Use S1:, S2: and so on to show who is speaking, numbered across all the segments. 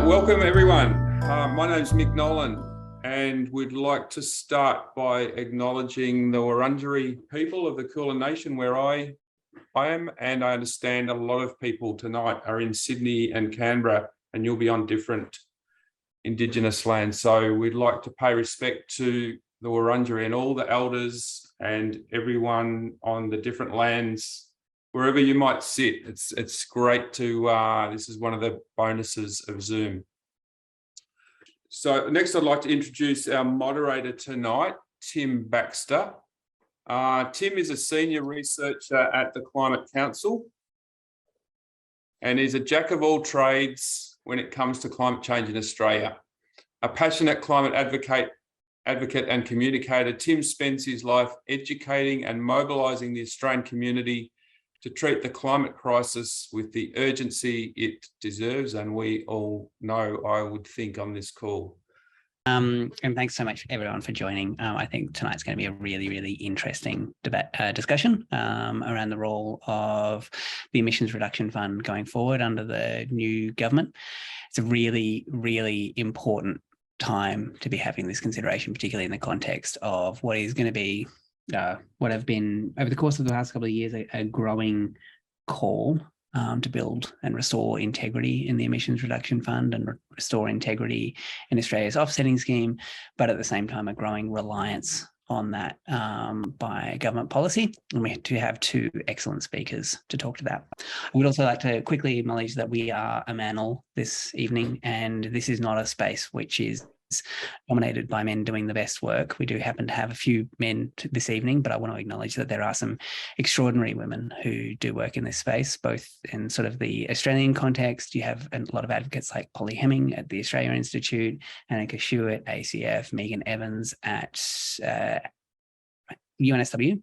S1: Welcome everyone. My name's Mick Nolan, and we'd like to start by acknowledging the Wurundjeri people of the Kulin Nation where I am, and I understand a lot of people tonight are in Sydney and Canberra, and you'll be on different Indigenous lands. So we'd like to pay respect to the Wurundjeri and all the elders and everyone on the different lands wherever you might sit. It's great to, this is one of the bonuses of Zoom. So next I'd like to introduce our moderator tonight, Tim Baxter. Tim is a senior researcher at the Climate Council and is a jack of all trades when it comes to climate change in Australia. A passionate climate advocate and communicator, Tim spends his life educating and mobilising the Australian community to treat the climate crisis with the urgency it deserves, and we all know, I would think, on this call.
S2: And thanks so much everyone for joining. I think tonight's going to be a really, really interesting discussion around the role of the Emissions Reduction Fund going forward under the new government. It's a really, really important time to be having this consideration, particularly in the context of what is going to be what have been, over the course of the last couple of years, a growing call to build and restore integrity in the Emissions Reduction Fund and restore integrity in Australia's offsetting scheme, but at the same time a growing reliance on that by government policy. And we have two excellent speakers to talk to that. I would also like to quickly acknowledge that we are a manel this evening, and this is not a space which is dominated by men doing the best work. We do happen to have a few men this evening, but I want to acknowledge that there are some extraordinary women who do work in this space, both in sort of the Australian context. You have a lot of advocates like Polly Hemming at the Australia Institute, Annika Shue at ACF, Megan Evans at UNSW.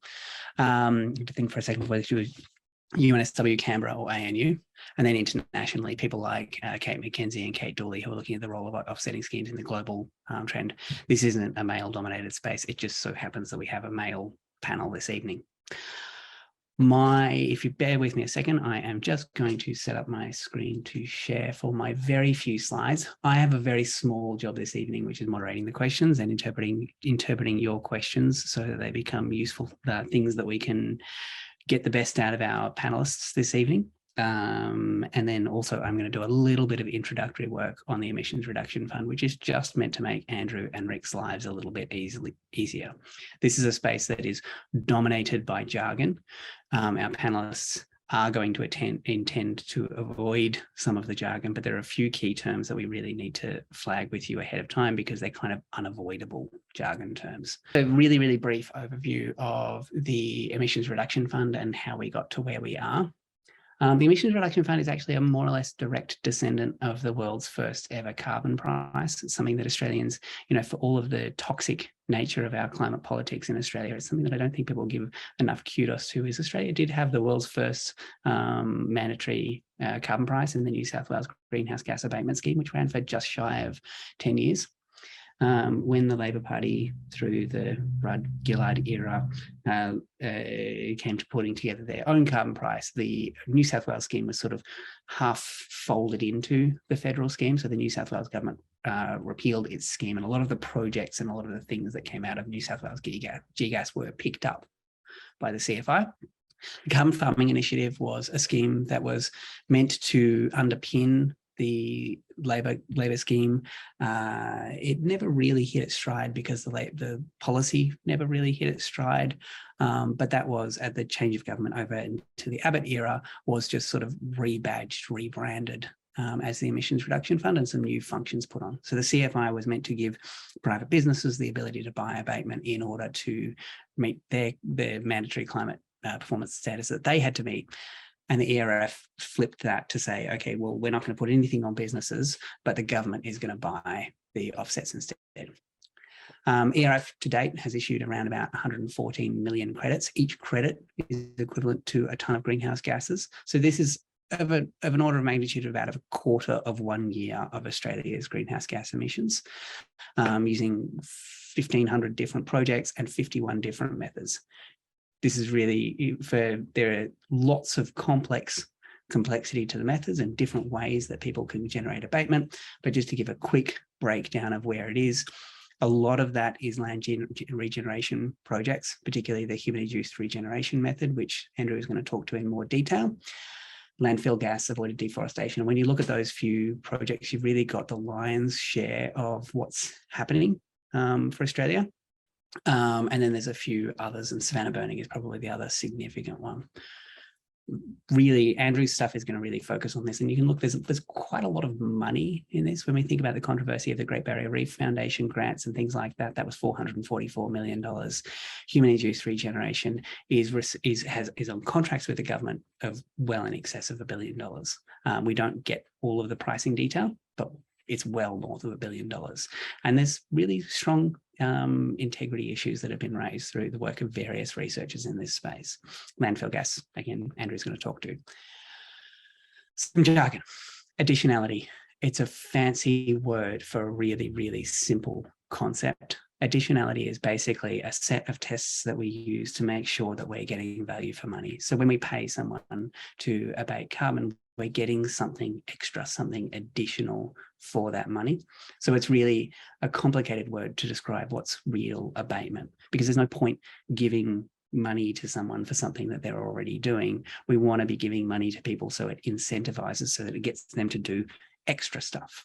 S2: To think for a second whether she was UNSW, Canberra or ANU, and then internationally people like Kate McKenzie and Kate Dooley, who are looking at the role of offsetting schemes in the global trend. This isn't a male-dominated space. It just so happens that we have a male panel this evening. If you bear with me a second, I am just going to set up my screen to share for my very few slides. I have a very small job this evening, which is moderating the questions and interpreting your questions so that they become useful things that we can get the best out of our panelists this evening. And then also I'm going to do a little bit of introductory work on the Emissions Reduction Fund, which is just meant to make Andrew and Ric's lives a little bit easier. This is a space that is dominated by jargon. Our panelists are going to intend to avoid some of the jargon, but there are a few key terms that we really need to flag with you ahead of time because they're kind of unavoidable jargon terms. A really, really brief overview of the Emissions Reduction Fund and how we got to where we are. The Emissions Reduction Fund is actually a more or less direct descendant of the world's first ever carbon price. It's something that Australians, for all of the toxic nature of our climate politics in Australia, it's something that I don't think people give enough kudos to. Is Australia did have the world's first mandatory carbon price in the New South Wales Greenhouse Gas Abatement Scheme, which ran for just shy of 10 years. When the Labor Party, through the Rudd-Gillard era, came to putting together their own carbon price, the New South Wales scheme was sort of half folded into the federal scheme. So the New South Wales government repealed its scheme, and a lot of the projects and a lot of the things that came out of New South Wales GGAS were picked up by the CFI. The Carbon Farming Initiative was a scheme that was meant to underpin the Labor scheme. It never really hit its stride because the policy never really hit its stride. But that was, at the change of government over into the Abbott era, was just sort of rebadged, rebranded as the Emissions Reduction Fund, and some new functions put on. So the CFI was meant to give private businesses the ability to buy abatement in order to meet their mandatory climate performance status that they had to meet. And the ERF flipped that to say, okay, well, we're not going to put anything on businesses, but the government is going to buy the offsets instead. ERF to date has issued around about 114 million credits. Each credit is equivalent to a ton of greenhouse gases. So this is of an order of magnitude of about a quarter of 1 year of Australia's greenhouse gas emissions, using 1,500 different projects and 51 different methods. This is really there are lots of complex complexity to the methods and different ways that people can generate abatement. But just to give a quick breakdown of where it is, a lot of that is land regeneration projects, particularly the human-induced regeneration method, which Andrew is going to talk to in more detail. Landfill gas, avoided deforestation. And when you look at those few projects, you've really got the lion's share of what's happening for Australia. And then there's a few others, and savanna burning is probably the other significant one. Really, Andrew's stuff is going to really focus on this, and you can look, there's quite a lot of money in this. When we think about the controversy of the Great Barrier Reef Foundation grants and things like that, that was $444 million. Human-induced regeneration is on contracts with the government of well in excess of $1 billion. We don't get all of the pricing detail, but it's well north of $1 billion. And there's really strong integrity issues that have been raised through the work of various researchers in this space. Landfill gas, again, Andrew's going to talk to. Some jargon. Additionality. It's a fancy word for a really, really simple concept. Additionality is basically a set of tests that we use to make sure that we're getting value for money. So when we pay someone to abate carbon, we're getting something extra, something additional for that money. So it's really a complicated word to describe what's real abatement, because there's no point giving money to someone for something that they're already doing. We want to be giving money to people so it incentivizes, so that it gets them to do extra stuff.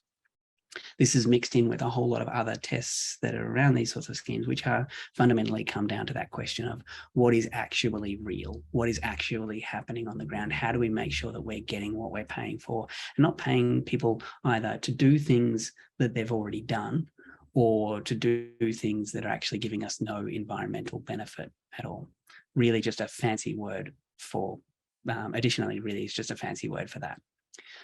S2: This is mixed in with a whole lot of other tests that are around these sorts of schemes, which are fundamentally come down to that question of what is actually real, what is actually happening on the ground. How do we make sure that we're getting what we're paying for, and not paying people either to do things that they've already done or to do things that are actually giving us no environmental benefit at all. Really just a fancy word for, additionally, really is just a fancy word for that.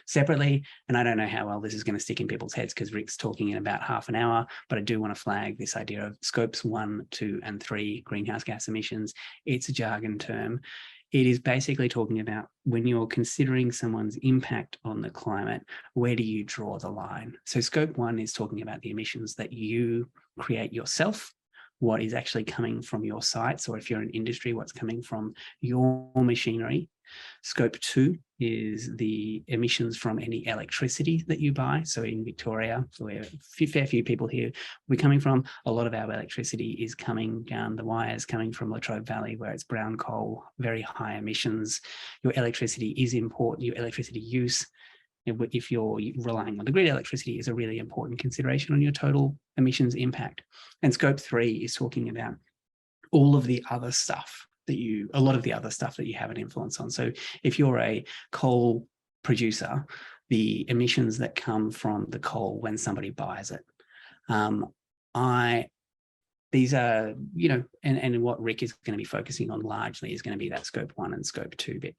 S2: Separately, and I don't know how well this is going to stick in people's heads because Ric's talking in about half an hour, but I do want to flag this idea of scopes 1, 2, and 3 greenhouse gas emissions. It's a jargon term. It is basically talking about when you're considering someone's impact on the climate, where do you draw the line? So scope 1 is talking about the emissions that you create yourself, what is actually coming from your sites, or if you're an industry, what's coming from your machinery. Scope 2 is the emissions from any electricity that you buy. So in Victoria, where a fair few people here we're coming from, a lot of our electricity is coming down the wires, coming from Latrobe Valley, where it's brown coal, very high emissions. Your electricity is important, your electricity use, if you're relying on the grid, electricity is a really important consideration on your total emissions impact. And scope 3 is talking about all of the other stuff that a lot of the other stuff that you have an influence on. So if you're a coal producer, the emissions that come from the coal when somebody buys it. These are, and what Ric is going to be focusing on largely is going to be that scope 1 and scope 2 bit,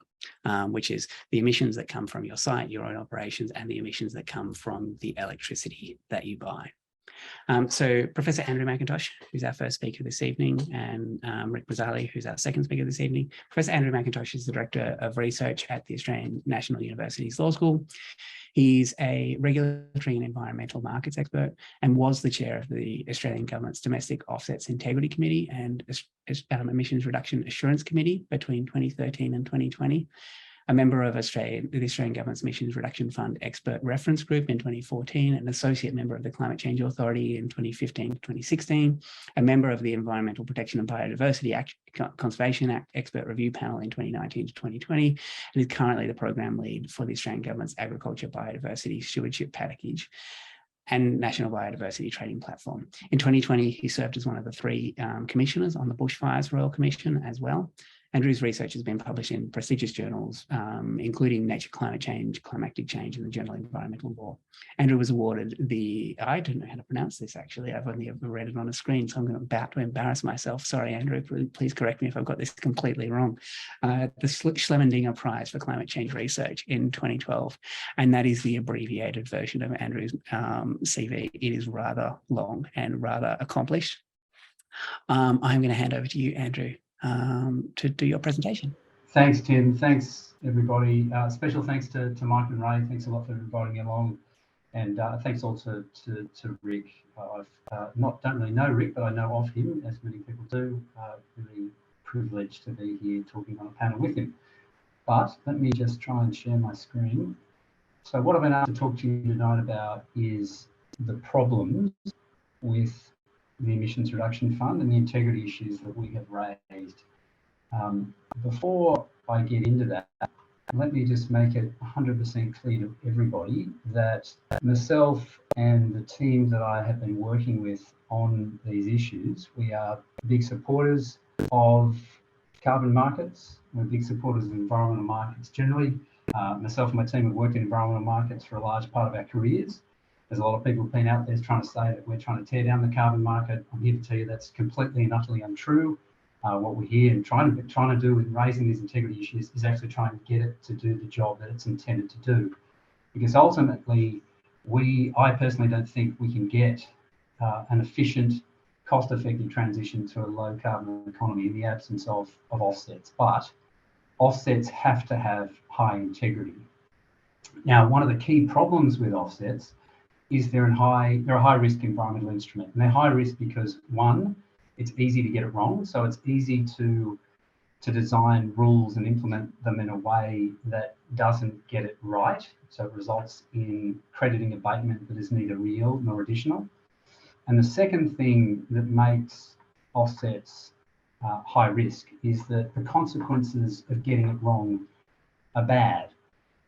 S2: which is the emissions that come from your site, your own operations, and the emissions that come from the electricity that you buy. So Professor Andrew Macintosh, who's our first speaker this evening, and Ric Brazzale, who's our second speaker this evening. Professor Andrew Macintosh is the Director of Research at the Australian National University's Law School. He's a regulatory and environmental markets expert and was the chair of the Australian Government's Domestic Offsets Integrity Committee and Emissions Reduction Assurance Committee between 2013 and 2020. A member of the Australian Government's Emissions Reduction Fund Expert Reference Group in 2014, an associate member of the Climate Change Authority in 2015 to 2016, a member of the Environmental Protection and Biodiversity Conservation Act Expert Review Panel in 2019 to 2020, and is currently the program lead for the Australian Government's Agriculture Biodiversity Stewardship Package and National Biodiversity Trading Platform. In 2020, he served as one of the 3 commissioners on the Bushfires Royal Commission as well. Andrew's research has been published in prestigious journals, including Nature Climate Change, Climatic Change, and the Journal of Environmental Law. Andrew was awarded I don't know how to pronounce this actually, I've only ever read it on a screen, so I'm about to embarrass myself. Sorry, Andrew, please correct me if I've got this completely wrong. The Schlemendinger Prize for Climate Change Research in 2012, and that is the abbreviated version of Andrew's CV. It is rather long and rather accomplished. I'm going to hand over to you, Andrew, to do your presentation.
S3: Thanks, Tim. Thanks, everybody. Special thanks to Mike and Ray. Thanks a lot for inviting me along. And thanks also to Ric. I don't really know Ric, but I know of him, as many people do. Really privileged to be here talking on a panel with him. but let me just try and share my screen. So what I've been able to talk to you tonight about is the problems with the Emissions Reduction Fund and the integrity issues that we have raised. Before I get into that, let me just make it 100% clear to everybody that myself and the team that I have been working with on these issues, we are big supporters of carbon markets. We're big supporters of environmental markets generally. Myself and my team have worked in environmental markets for a large part of our careers. There's a lot of people who've been out there trying to say that we're trying to tear down the carbon market. I'm here to tell you that's completely and utterly untrue. What we're here and trying to do with raising these integrity issues is actually trying to get it to do the job that it's intended to do. Because ultimately, I personally don't think we can get an efficient, cost-effective transition to a low carbon economy in the absence of offsets. But offsets have to have high integrity. Now, one of the key problems with offsets is they're a high risk environmental instrument. And they're high risk because, one, it's easy to get it wrong. So it's easy to design rules and implement them in a way that doesn't get it right. So it results in crediting abatement that is neither real nor additional. And the second thing that makes offsets high risk is that the consequences of getting it wrong are bad.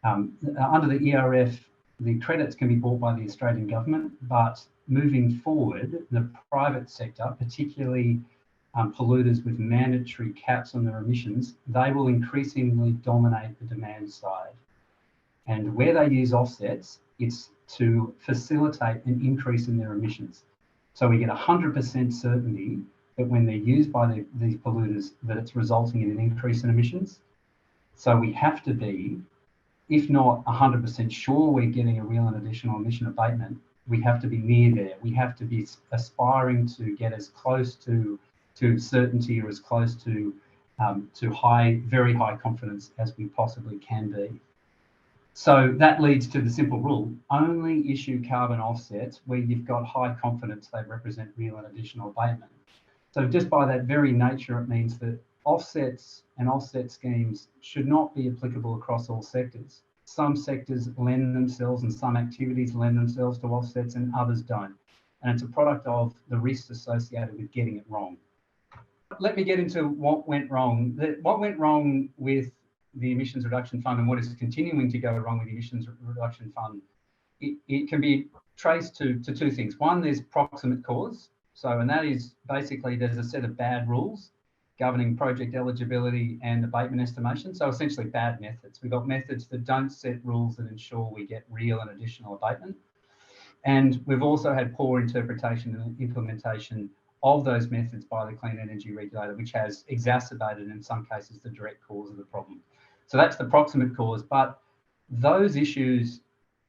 S3: Under the ERF, the credits can be bought by the Australian government, but moving forward, the private sector, particularly polluters with mandatory caps on their emissions, they will increasingly dominate the demand side. And where they use offsets, it's to facilitate an increase in their emissions. So we get 100% certainty that when they're used by these polluters, that it's resulting in an increase in emissions. So we have to be, if not 100% sure we're getting a real and additional emission abatement, we have to be near there. We have to be aspiring to get as close to certainty or as close to very high confidence as we possibly can be. So that leads to the simple rule: only issue carbon offsets where you've got high confidence they represent real and additional abatement. So just by that very nature, it means that offsets and offset schemes should not be applicable across all sectors. Some sectors lend themselves and some activities lend themselves to offsets and others don't. And it's a product of the risks associated with getting it wrong. Let me get into what went wrong. What went wrong with the Emissions Reduction Fund and what is continuing to go wrong with the Emissions Reduction Fund, it can be traced to two things. One, there's proximate cause. And that is basically there's a set of bad rules governing project eligibility and abatement estimation. So essentially bad methods. We've got methods that don't set rules that ensure we get real and additional abatement. And we've also had poor interpretation and implementation of those methods by the Clean Energy Regulator, which has exacerbated in some cases the direct cause of the problem. So that's the proximate cause, but those issues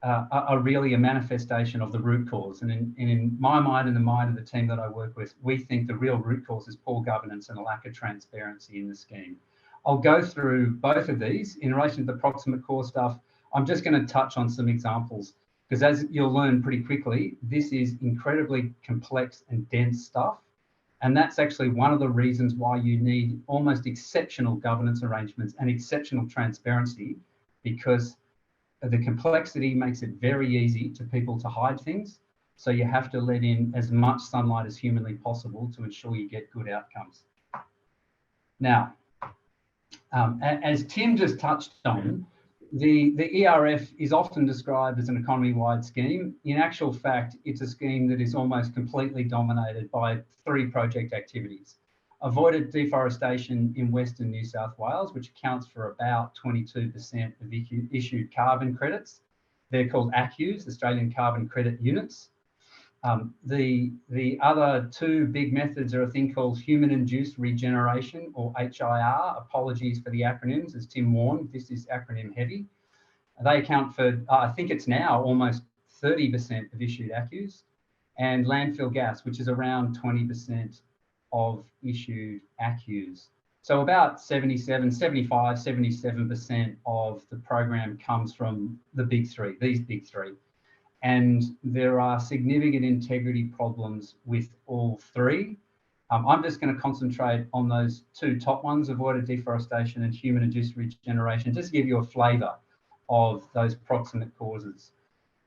S3: are really a manifestation of the root cause. And in my mind and the mind of the team that I work with, we think the real root cause is poor governance and a lack of transparency in the scheme. I'll go through both of these. In relation to the proximate cause stuff, I'm just going to touch on some examples, because as you'll learn pretty quickly, this is incredibly complex and dense stuff. And that's actually one of the reasons why you need almost exceptional governance arrangements and exceptional transparency, because the complexity makes it very easy to people to hide things. So you have to let in as much sunlight as humanly possible to ensure you get good outcomes. Now, as Tim just touched on, the ERF is often described as an economy-wide scheme. In actual fact, it's a scheme that is almost completely dominated by 3 project activities. Avoided deforestation in Western New South Wales, which accounts for about 22% of issued carbon credits. They're called ACCUs, Australian Carbon Credit Units. The other 2 big methods are a thing called human-induced regeneration, or HIR. Apologies for the acronyms, as Tim warned, this is acronym heavy. They account for, I think it's now almost 30% of issued ACCUs, and landfill gas, which is around 20% of issued ACCUs. So about 75, 77% of the program comes from the big 3, these big 3. And there are significant integrity problems with all 3. I'm just going to concentrate on those two top ones, avoided deforestation and human-induced regeneration, just to give you a flavour of those proximate causes.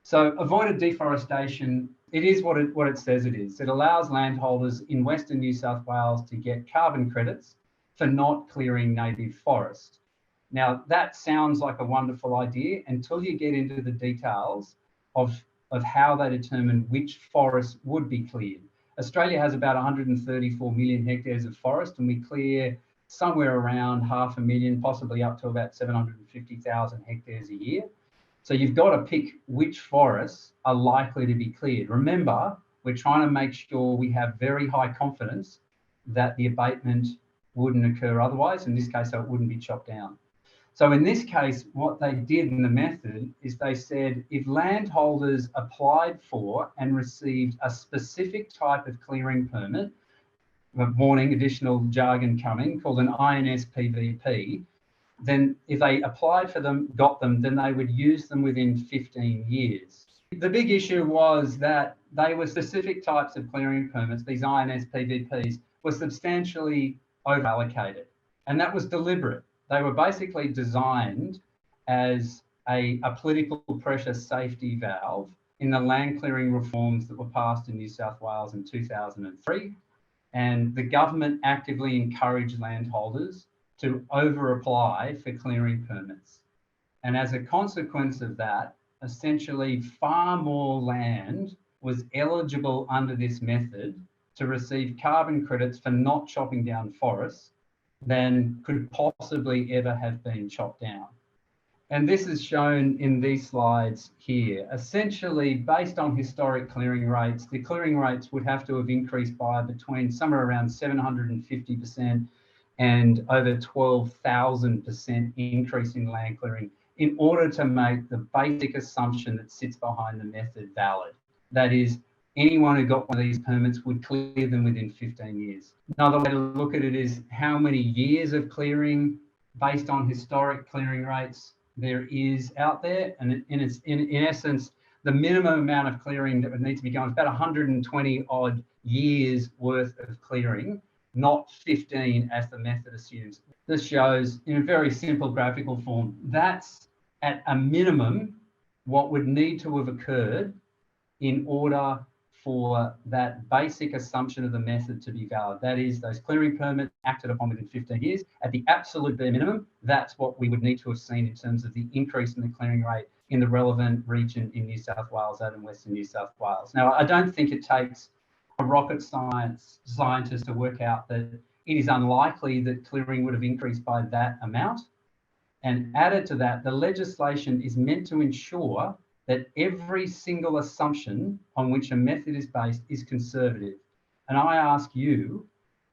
S3: So avoided deforestation, it is what it says it is. It allows landholders in Western New South Wales to get carbon credits for not clearing native forest. Now, that sounds like a wonderful idea until you get into the details of how they determine which forests would be cleared. Australia has about 134 million hectares of forest, and we clear somewhere around 500,000, possibly up to about 750,000 hectares a year. So you've got to pick which forests are likely to be cleared. Remember, we're trying to make sure we have very high confidence that the abatement wouldn't occur otherwise, in this case, so it wouldn't be chopped down. So in this case, what they did in the method is they said if landholders applied for and received a specific type of clearing permit, warning, additional jargon coming, called an INS-PVP, then if they applied for them, got them, then they would use them within 15 years. The big issue was that they were specific types of clearing permits, these INS-PVPs, were substantially over-allocated, and that was deliberate. They were basically designed as a political pressure safety valve in the land clearing reforms that were passed in New South Wales in 2003. And the government actively encouraged landholders to over-apply for clearing permits. And as a consequence of that, essentially far more land was eligible under this method to receive carbon credits for not chopping down forests than could possibly ever have been chopped down. And this is shown in these slides here. Essentially, based on historic clearing rates, the clearing rates would have to have increased by between somewhere around 750% and over 12,000% increase in land clearing in order to make the basic assumption that sits behind the method valid. That is, anyone who got one of these permits would clear them within 15 years. Another way to look at it is how many years of clearing based on historic clearing rates there is out there. And in essence, the minimum amount of clearing that would need to be going is about 120 odd years worth of clearing, not 15 as the method assumes. This shows in a very simple graphical form, that's at a minimum what would need to have occurred in order for that basic assumption of the method to be valid. That is, those clearing permits acted upon within 15 years. At the absolute bare minimum, that's what we would need to have seen in terms of the increase in the clearing rate in the relevant region in New South Wales and Western New South Wales. Now, I don't think it takes a rocket scientist to work out that it is unlikely that clearing would have increased by that amount. And added to that, the legislation is meant to ensure that every single assumption on which a method is based is conservative. And I ask you,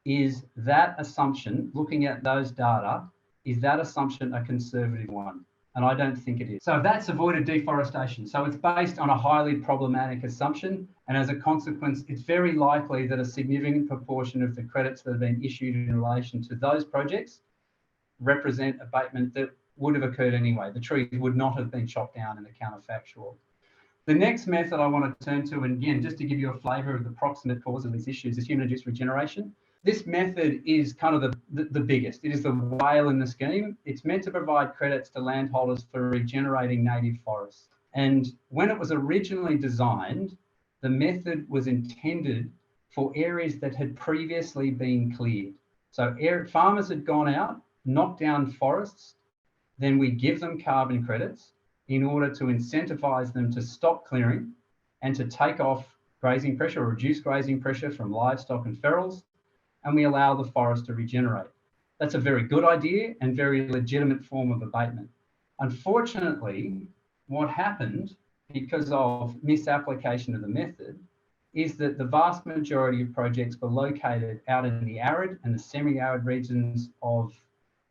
S3: is that assumption, looking at those data, is that assumption a conservative one? And I don't think it is. So that's avoided deforestation. So it's based on a highly problematic assumption. And as a consequence, it's very likely that a significant proportion of the credits that have been issued in relation to those projects represent abatement that would have occurred anyway. The trees would not have been chopped down in the counterfactual. The next method I want to turn to, and again, just to give you a flavour of the proximate cause of these issues, is human-induced regeneration. This method is kind of the biggest. It is the whale in the scheme. It's meant to provide credits to landholders for regenerating native forests. And when it was originally designed, the method was intended for areas that had previously been cleared. So farmers had gone out, knocked down forests, then we give them carbon credits in order to incentivize them to stop clearing and to take off grazing pressure or reduce grazing pressure from livestock and ferals, and we allow the forest to regenerate. That's a very good idea and very legitimate form of abatement. Unfortunately, what happened because of misapplication of the method is that the vast majority of projects were located out in the arid and the semi-arid regions of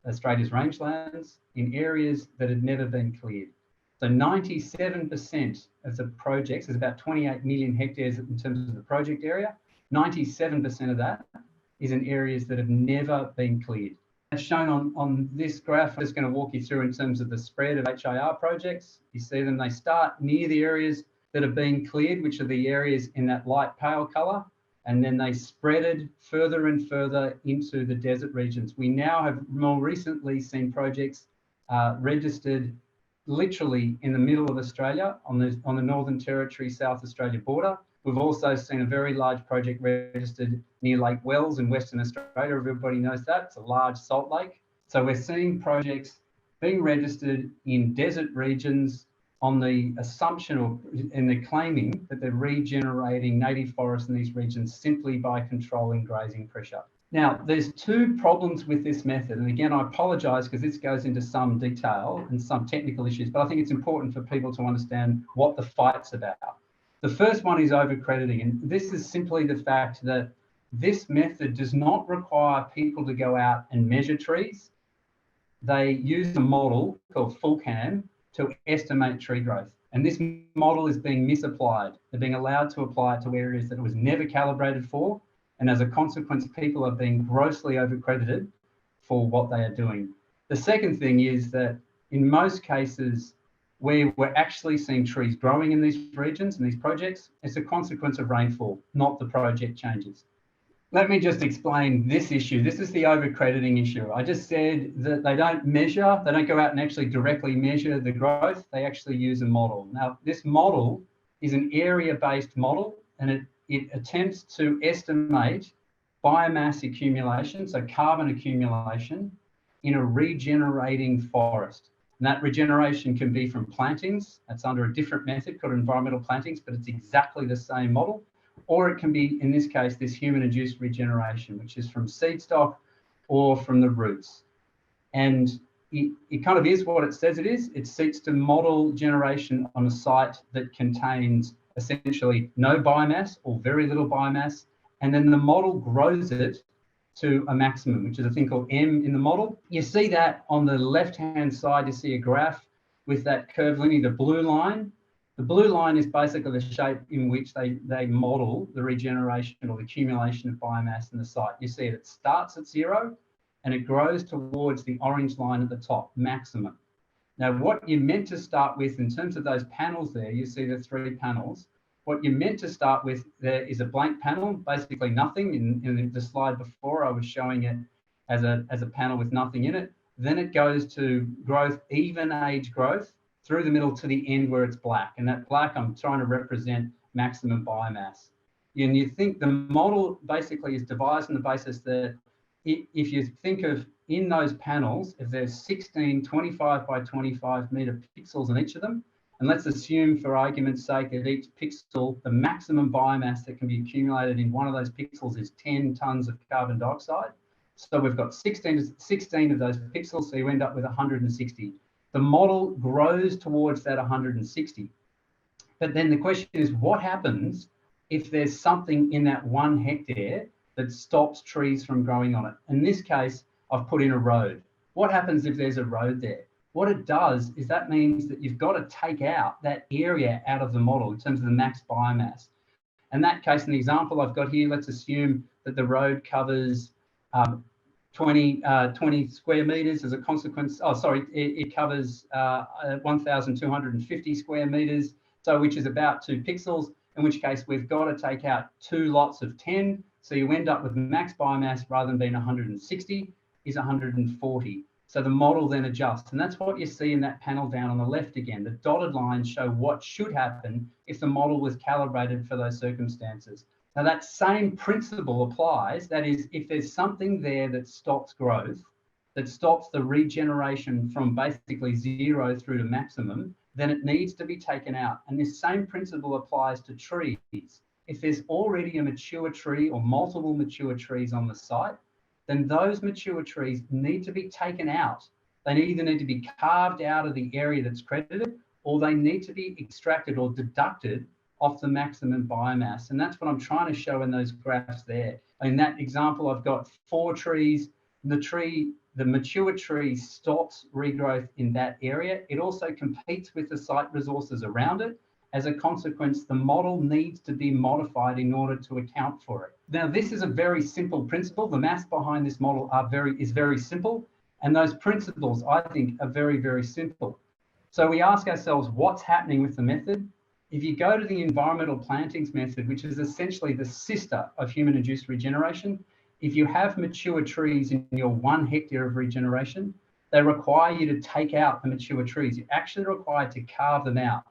S3: Australia's rangelands in areas that had never been cleared. So 97% of the projects, there's about 28 million hectares in terms of the project area, 97% of that is in areas that have never been cleared. As shown on this graph, I'm just going to walk you through in terms of the spread of HIR projects. You see them, they start near the areas that have been cleared, which are the areas in that light pale colour. and then they spreaded further and further into the desert regions. We now have more recently seen projects registered literally in the middle of Australia on the Northern Territory, South Australia border. We've also seen a very large project registered near Lake Wells in Western Australia. Everybody knows that. It's a large salt lake. So we're seeing projects being registered in desert regions on the assumption and they're claiming that they're regenerating native forests in these regions simply by controlling grazing pressure. Now, there's two problems with this method. And again, I apologise because this goes into some detail and some technical issues, but I think it's important for people to understand what the fight's about. The first one is overcrediting. And this is simply the fact that this method does not require people to go out and measure trees. They use a model called FullCam to estimate tree growth. And this model is being misapplied. They're being allowed to apply it to areas that it was never calibrated for. And as a consequence, people are being grossly overcredited for what they are doing. The second thing is that in most cases where we're actually seeing trees growing in these regions and these projects, it's a consequence of rainfall, not the project changes. Let me just explain this issue. This is the overcrediting issue. I just said that they don't measure, they don't go out and actually directly measure the growth. They actually use a model. Now, this model is an area-based model, and it attempts to estimate biomass accumulation, so carbon accumulation, in a regenerating forest. And that regeneration can be from plantings. That's under a different method called environmental plantings, but it's exactly the same model. Or it can be, in this case, this human-induced regeneration, which is from seed stock or from the roots. And it kind of is what it says it is. It seeks to model generation on a site that contains essentially no biomass or very little biomass. And then the model grows it to a maximum, which is a thing called M in the model. You see that on the left-hand side, you see a graph with that curved linear, the blue line. The blue line is basically the shape in which they model the regeneration or the accumulation of biomass in the site. You see it starts at 0 and it grows towards the orange line at the top, maximum. Now, what you're meant to start with in terms of those panels there, you see the 3 panels. What you're meant to start with there is a blank panel, basically nothing. In the slide before, I was showing it as a panel with nothing in it. Then it goes to growth, even age growth, through the middle to the end where it's black. And that black, I'm trying to represent maximum biomass. And you think the model basically is devised on the basis that if you think of in those panels, if there's 16 25 by 25 meter pixels in each of them, and let's assume for argument's sake that each pixel, the maximum biomass that can be accumulated in one of those pixels is 10 tons of carbon dioxide. So we've got 16 of those pixels, so you end up with 160. The model grows towards that 160. But then the question is, what happens if there's something in that 1 hectare that stops trees from growing on it? In this case, I've put in a road. What happens if there's a road there? What it does is that means that you've got to take out that area out of the model in terms of the max biomass. In that case, in the example I've got here, let's assume that the road covers 20 square meters as a consequence. Oh, sorry, it covers 1,250 square meters, so which is about 2 pixels, in which case we've got to take out 2 lots of 10. So you end up with max biomass rather than being 160 is 140. So the model then adjusts. And that's what you see in that panel down on the left again. The dotted lines show what should happen if the model was calibrated for those circumstances. Now that same principle applies. That is, if there's something there that stops growth, that stops the regeneration from basically 0 through to maximum, then it needs to be taken out. And this same principle applies to trees. If there's already a mature tree or multiple mature trees on the site, then those mature trees need to be taken out. They either need to be carved out of the area that's credited, or they need to be extracted or deducted off the maximum biomass. And that's what I'm trying to show in those graphs there. In that example, I've got 4 trees. The mature tree stops regrowth in that area. It also competes with the site resources around it. As a consequence, the model needs to be modified in order to account for it. Now, this is a very simple principle. The maths behind this model is very simple. And those principles, I think, are very, very simple. So we ask ourselves, what's happening with the method? If you go to the environmental plantings method, which is essentially the sister of human-induced regeneration, if you have mature trees in your 1 hectare of regeneration, they require you to take out the mature trees. You're actually required to carve them out,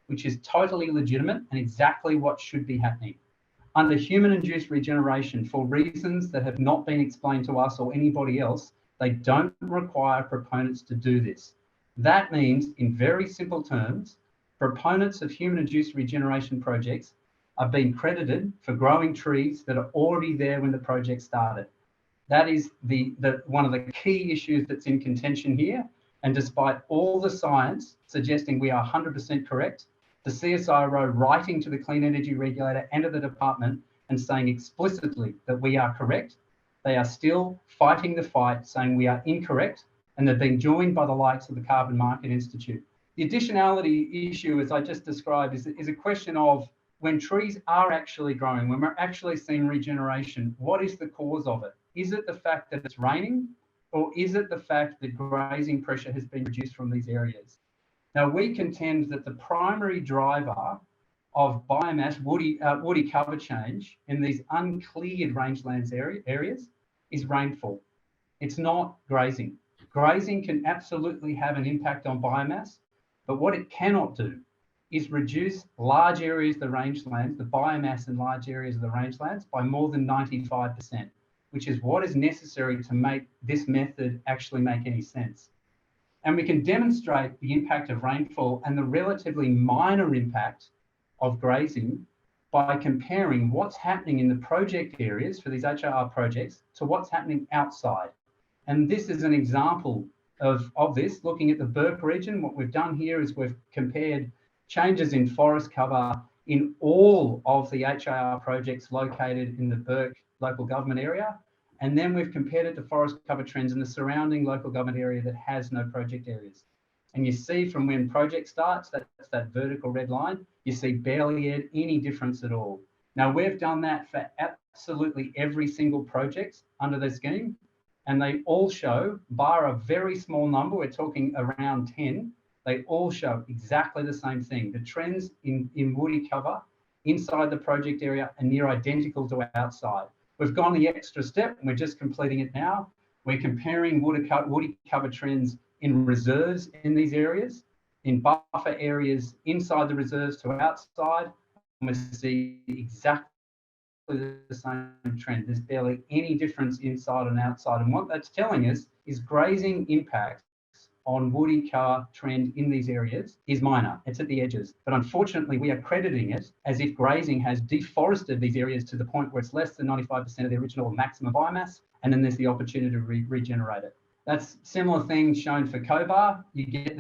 S3: which is totally legitimate and exactly what should be happening. Under human-induced regeneration, for reasons that have not been explained to us or anybody else, they don't require proponents to do this. That means, in very simple terms, proponents of human-induced regeneration projects are being credited for growing trees that are already there when the project started. That is one of the key issues that's in contention here. And despite all the science suggesting we are 100% correct, the CSIRO writing to the Clean Energy Regulator and to the department and saying explicitly that we are correct, they are still fighting the fight, saying we are incorrect, and they're being joined by the likes of the Carbon Market Institute. The additionality issue, as I just described, is a question of when trees are actually growing, when we're actually seeing regeneration, what is the cause of it? Is it the fact that it's raining, or is it the fact that grazing pressure has been reduced from these areas? Now, we contend that the primary driver of biomass woody cover change in these uncleared rangelands areas is rainfall. It's not grazing. Grazing can absolutely have an impact on biomass, but what it cannot do is reduce large areas of the rangelands, the biomass in large areas of the rangelands, by more than 95%, which is what is necessary to make this method actually make any sense. And we can demonstrate the impact of rainfall and the relatively minor impact of grazing by comparing what's happening in the project areas for these HIR projects to what's happening outside. And this is an example of this. Looking at the Burke region, what we've done here is we've compared changes in forest cover in all of the HIR projects located in the Burke local government area. And then we've compared it to forest cover trends in the surrounding local government area that has no project areas. And you see from when project starts, that's that vertical red line, you see barely any difference at all. Now, we've done that for absolutely every single project under the scheme, and they all show, bar a very small number, we're talking around 10, they all show exactly the same thing. The trends in woody cover inside the project area are near identical to outside. We've gone the extra step, and we're just completing it now. We're comparing woody cover trends in reserves in these areas, in buffer areas inside the reserves to outside, and we see exactly the same trend. There's barely any difference inside and outside. And what that's telling us is grazing impacts on woody cover trend in these areas is minor. It's at the edges. But unfortunately, we are crediting it as if grazing has deforested these areas to the point where it's less than 95% of the original maximum biomass, and then there's the opportunity to regenerate it. That's similar thing shown for COBAR. You get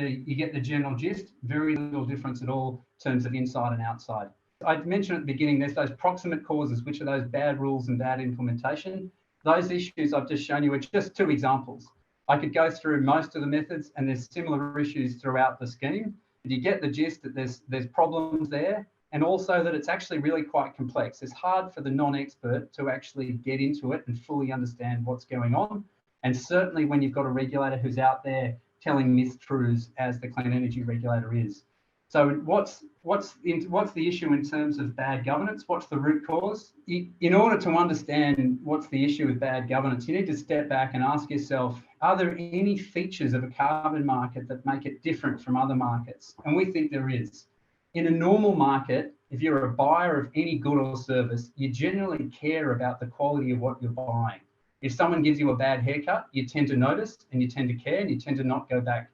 S3: the general gist, very little difference at all in terms of inside and outside. I mentioned at the beginning, there's those proximate causes, which are those bad rules and bad implementation. Those issues I've just shown you are just 2 examples. I could go through most of the methods, and there's similar issues throughout the scheme. But you get the gist that there's problems there, and also that it's actually really quite complex. It's hard for the non-expert to actually get into it and fully understand what's going on. And certainly when you've got a regulator who's out there telling mistruths, as the Clean Energy Regulator is. So what's the issue in terms of bad governance? What's the root cause? In order to understand what's the issue with bad governance, you need to step back and ask yourself, are there any features of a carbon market that make it different from other markets? And we think there is. In a normal market, if you're a buyer of any good or service, you generally care about the quality of what you're buying. If someone gives you a bad haircut, you tend to notice and you tend to care and you tend to not go back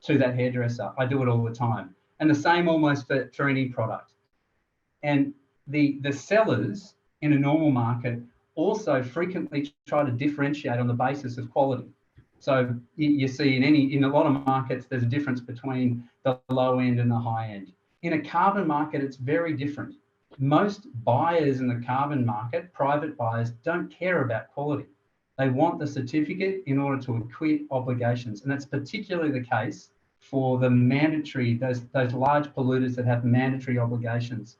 S3: to that hairdresser. I do it all the time. And the same almost for any product. And the sellers in a normal market also frequently try to differentiate on the basis of quality. So you see in a lot of markets, there's a difference between the low end and the high end. In a carbon market, it's very different. Most buyers in the carbon market, private buyers, don't care about quality. They want the certificate in order to acquit obligations. And that's particularly the case for the mandatory, those large polluters that have mandatory obligations.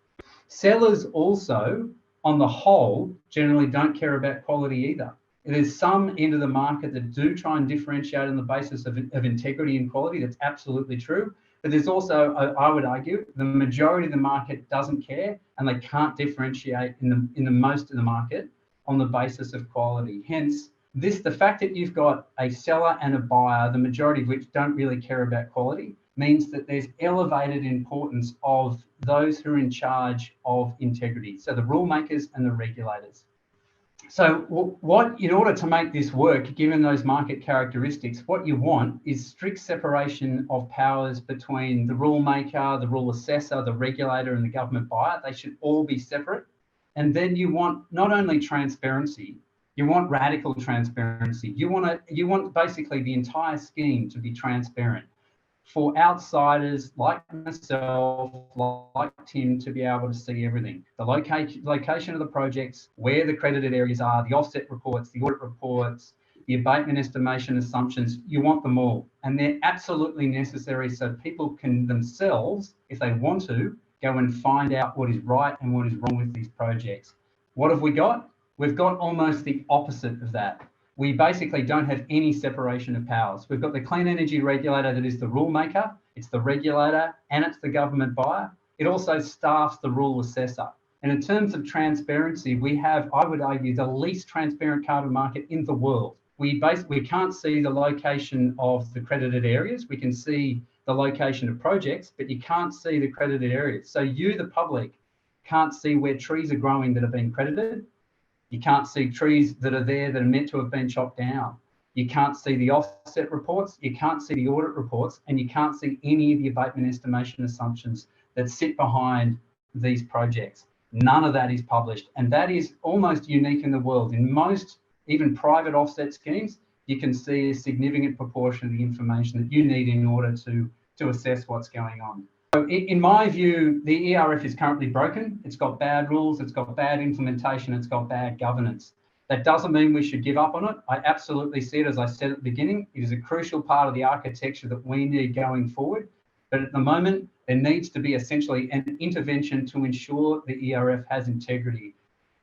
S3: Sellers also, on the whole, generally don't care about quality either. There's some end of the market that do try and differentiate on the basis of integrity and quality. That's absolutely true. But there's also, I would argue, the majority of the market doesn't care, and they can't differentiate in the most of the market on the basis of quality. Hence, the fact that you've got a seller and a buyer, the majority of which don't really care about quality, means that there's elevated importance of those who are in charge of integrity. So the rule makers and the regulators. So what, in order to make this work, given those market characteristics, what you want is strict separation of powers between the rule maker, the rule assessor, the regulator, and the government buyer. They should all be separate. And then you want not only transparency, you want radical transparency. You want basically the entire scheme to be transparent for outsiders like myself, like Tim, to be able to see everything. The location of the projects, where the credited areas are, the offset reports, the audit reports, the abatement estimation assumptions, you want them all. And they're absolutely necessary so people can themselves, if they want to, go and find out what is right and what is wrong with these projects. What have we got? We've got almost the opposite of that. We basically don't have any separation of powers. We've got the clean energy regulator that is the rule maker, it's the regulator, and it's the government buyer. It also staffs the rule assessor. And in terms of transparency, we have, I would argue, the least transparent carbon market in the world. We can't see the location of the credited areas. We can see the location of projects, but you can't see the credited areas. So you, the public, can't see where trees are growing that are being credited. You can't see trees that are there that are meant to have been chopped down. You can't see the offset reports, you can't see the audit reports, and you can't see any of the abatement estimation assumptions that sit behind these projects. None of that is published, and that is almost unique in the world. In most, even private offset schemes, you can see a significant proportion of the information that you need in order to assess what's going on. So in my view, the ERF is currently broken. It's got bad rules, it's got bad implementation, it's got bad governance. That doesn't mean we should give up on it. I absolutely see it, as I said at the beginning, it is a crucial part of the architecture that we need going forward. But at the moment, there needs to be essentially an intervention to ensure the ERF has integrity.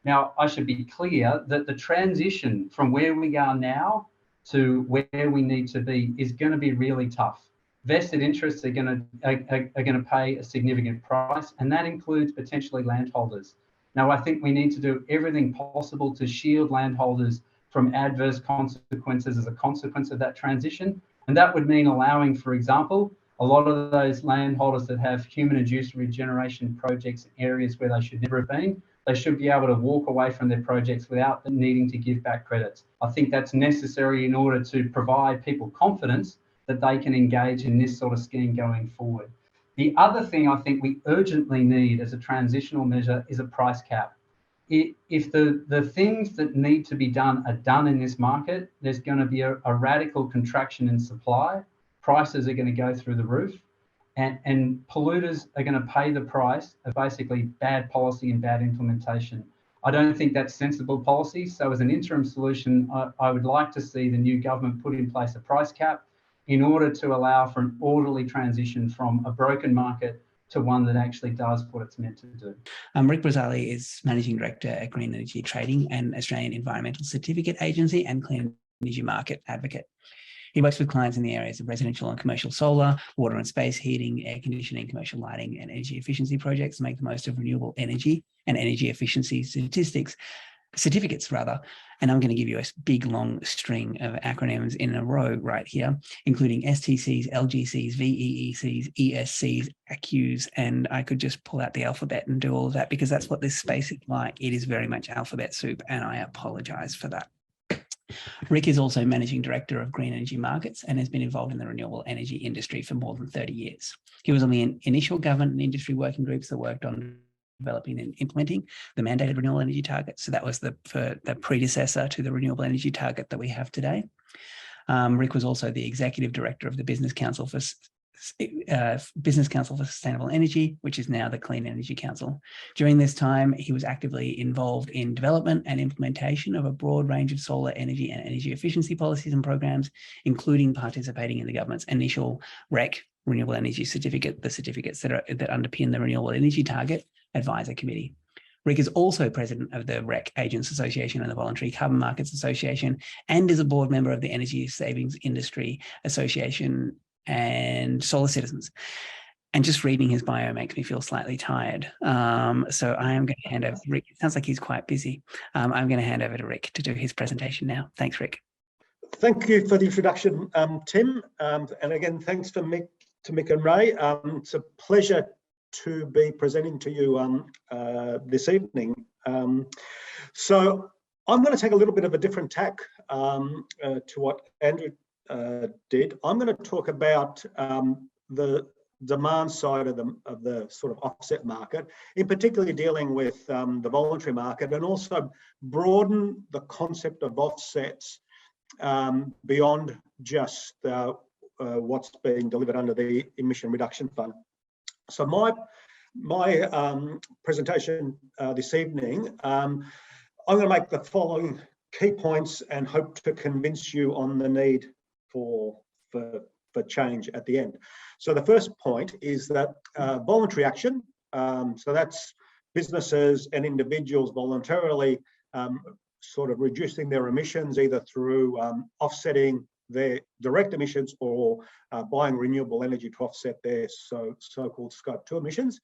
S3: Now, I should be clear that the transition from where we are now to where we need to be is going to be really tough. Vested interests are going to pay a significant price, and that includes potentially landholders. Now, I think we need to do everything possible to shield landholders from adverse consequences as a consequence of that transition. And that would mean allowing, for example, a lot of those landholders that have human-induced regeneration projects in areas where they should never have been, they should be able to walk away from their projects without needing to give back credits. I think that's necessary in order to provide people confidence that they can engage in this sort of scheme going forward. The other thing I think we urgently need as a transitional measure is a price cap. If the things that need to be done are done in this market, there's going to be a radical contraction in supply. Prices are going to go through the roof, and polluters are going to pay the price of basically bad policy and bad implementation. I don't think that's sensible policy. So as an interim solution, I would like to see the new government put in place a price cap in order to allow for an orderly transition from a broken market to one that actually does what it's meant to do.
S2: Ric Brazzale is Managing Director at Green Energy Trading, an Australian Environmental Certificate Agency and Clean Energy Market Advocate. He works with clients in the areas of residential and commercial solar, water and space heating, air conditioning, commercial lighting, and energy efficiency projects to make the most of renewable energy and energy efficiency certificates. And I'm going to give you a big long string of acronyms in a row right here, including STCs, LGCs, VEECs, ESCs, ACCUs, and I could just pull out the alphabet and do all of that because that's what this space is like. It is very much alphabet soup, and I apologize for that. Ric is also Managing Director of Green Energy Markets and has been involved in the renewable energy industry for more than 30 years. He was on the initial government and industry working groups that worked on developing and implementing the mandated renewable energy target. So that was the predecessor to the renewable energy target that we have today. Ric was also the Executive Director of the Business Council for Sustainable Energy, which is now the Clean Energy Council. During this time, he was actively involved in development and implementation of a broad range of solar energy and energy efficiency policies and programs, including participating in the government's initial REC, Renewable Energy Certificate, the certificates that underpin the Renewable Energy Target Advisor Committee. Ric is also president of the REC Agents Association and the Voluntary Carbon Markets Association, and is a board member of the Energy Savings Industry Association and solar citizens. And just reading his bio makes me feel slightly tired. So I am going to hand over to Rick. It sounds like he's quite busy. I'm going to hand over to Rick to do his presentation now. Thanks, Rick.
S4: Thank you for the introduction, Tim. And again, thanks to Mick and Ray. It's a pleasure to be presenting to you this evening. So I'm going to take a little bit of a different tack to what Andrew did. I'm going to talk about the demand side of the sort of offset market, in particular dealing with the voluntary market, and also broaden the concept of offsets beyond just what's being delivered under the Emission Reduction Fund. So my presentation this evening, I'm going to make the following key points and hope to convince you on the need for change at the end. So the first point is that voluntary action, so that's businesses and individuals voluntarily sort of reducing their emissions either through offsetting their direct emissions or buying renewable energy to offset their so-called Scope 2 emissions.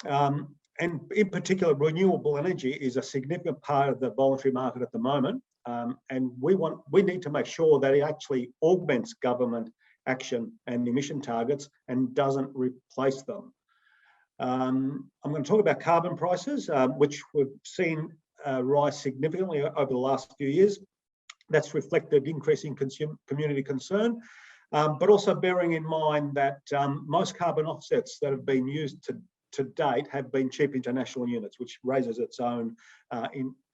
S4: And in particular, renewable energy is a significant part of the voluntary market at the moment. And we need to make sure that it actually augments government action and emission targets and doesn't replace them. I'm going to talk about carbon prices, which we've seen rise significantly over the last few years. That's reflected increasing community concern, but also bearing in mind that most carbon offsets that have been used to date have been cheap international units, which raises its own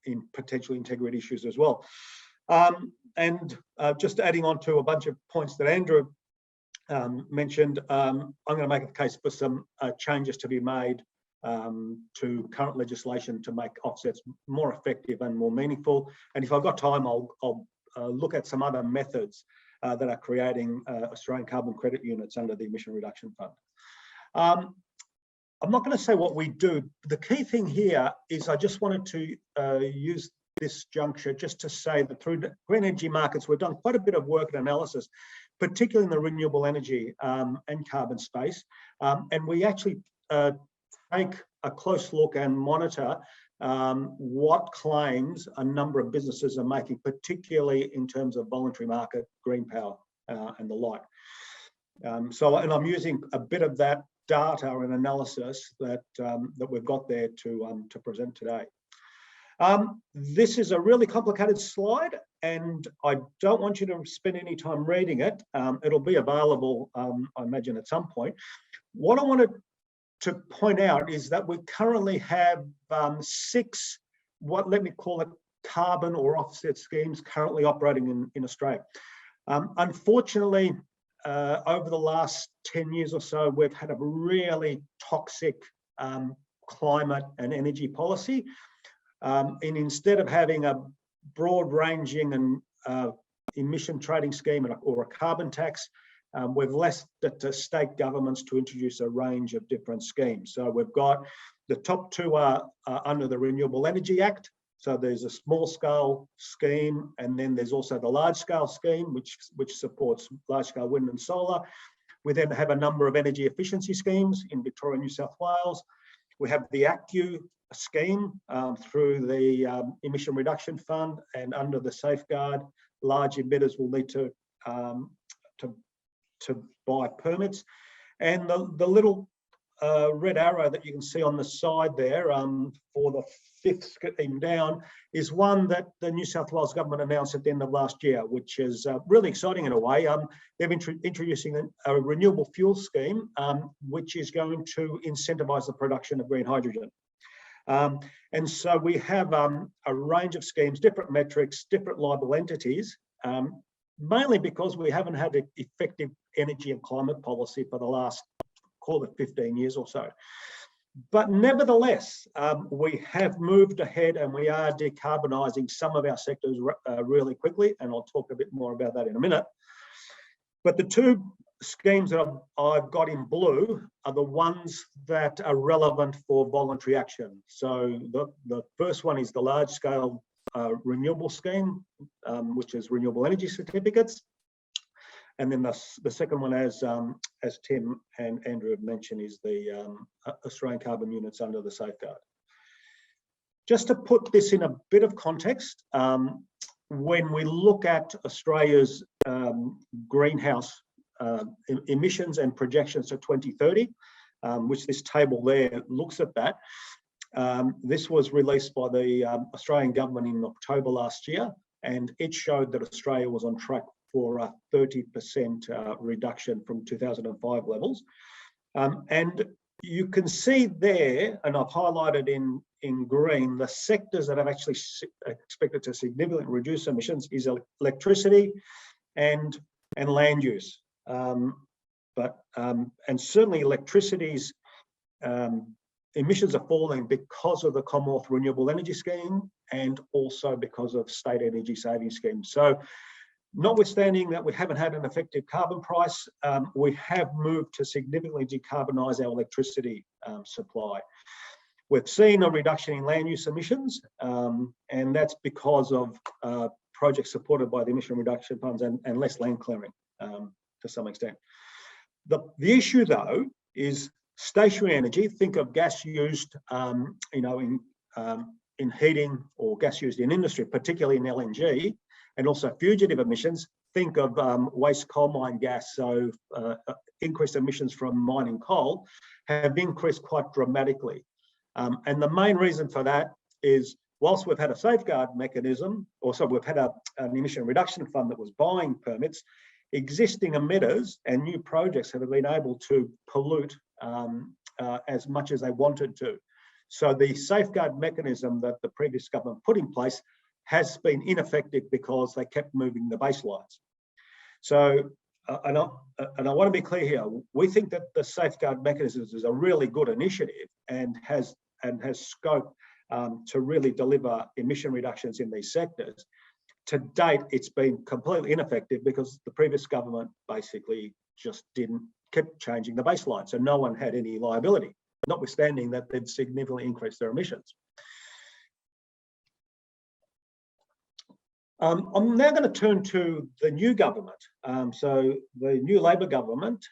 S4: in potential integrity issues as well. And just adding on to a bunch of points that Andrew mentioned, I'm going to make a case for some changes to be made to current legislation to make offsets more effective and more meaningful. And if I've got time, I'll look at some other methods that are creating Australian carbon credit units under the Emission Reduction Fund. I'm not going to say what we do. The key thing here is I just wanted to use this juncture just to say that through the green energy markets, we've done quite a bit of work and analysis, particularly in the renewable energy and carbon space. And we actually take a close look and monitor what claims a number of businesses are making, particularly in terms of voluntary market, green power, and the like. And I'm using a bit of that data and analysis that we've got there to present today. This is a really complicated slide, and I don't want you to spend any time reading it. It'll be available, I imagine, at some point. What I wanted to point out is that we currently have 6, let me call it carbon or offset schemes currently operating in Australia. Unfortunately, over the last 10 years or so, we've had a really toxic climate and energy policy. And instead of having a broad-ranging and emission trading scheme or a carbon tax, we've left it to state governments to introduce a range of different schemes. So we've got the top 2 are under the Renewable Energy Act. So there's a small-scale scheme, and then there's also the large-scale scheme, which supports large-scale wind and solar. We then have a number of energy efficiency schemes in Victoria and New South Wales. We have the ACCU scheme through the Emission Reduction Fund, and under the safeguard, large emitters will need to buy permits. And the little red arrow that you can see on the side there for the 5th scheme down is one that the New South Wales government announced at the end of last year, which is really exciting in a way. They're introducing a renewable fuel scheme, which is going to incentivise the production of green hydrogen. And so we have a range of schemes, different metrics, different liable entities, mainly because we haven't had an effective energy and climate policy for the last, call it 15 years or so. But nevertheless, we have moved ahead and we are decarbonising some of our sectors really quickly, and I'll talk a bit more about that in a minute. But the 2 schemes that I've got in blue are the ones that are relevant for voluntary action. So the first one is the large-scale renewable scheme, which is renewable energy certificates. And then the second one, as Tim and Andrew have mentioned, is the Australian carbon units under the safeguard. Just to put this in a bit of context, when we look at Australia's greenhouse emissions and projections to 2030, which this table there looks at that, this was released by the Australian government in October last year, and it showed that Australia was on track for a 30% reduction from 2005 levels. And you can see there, and I've highlighted in green, the sectors that have actually expected to significantly reduce emissions is electricity and land use. And certainly electricity's emissions are falling because of the Commonwealth Renewable Energy Scheme and also because of state energy saving schemes. So notwithstanding that we haven't had an effective carbon price, we have moved to significantly decarbonise our electricity supply. We've seen a reduction in land use emissions, and that's because of projects supported by the emission reduction funds and less land clearing to some extent. The issue, though, is stationary energy. Think of gas used, in heating, or gas used in industry, particularly in LNG, and also fugitive emissions. Think of waste coal mine gas. So increased emissions from mining coal have increased quite dramatically. And the main reason for that is, whilst we've had a safeguard mechanism, also we've had an emission reduction fund that was buying permits, existing emitters and new projects have been able to pollute as much as they wanted to. So the safeguard mechanism that the previous government put in place has been ineffective because they kept moving the baselines. So, and I want to be clear here, we think that the safeguard mechanisms is a really good initiative and has scope to really deliver emission reductions in these sectors. To date, it's been completely ineffective because the previous government basically just kept changing the baseline. So no one had any liability, notwithstanding that they'd significantly increased their emissions. I'm now going to turn to the new government. So the new Labor government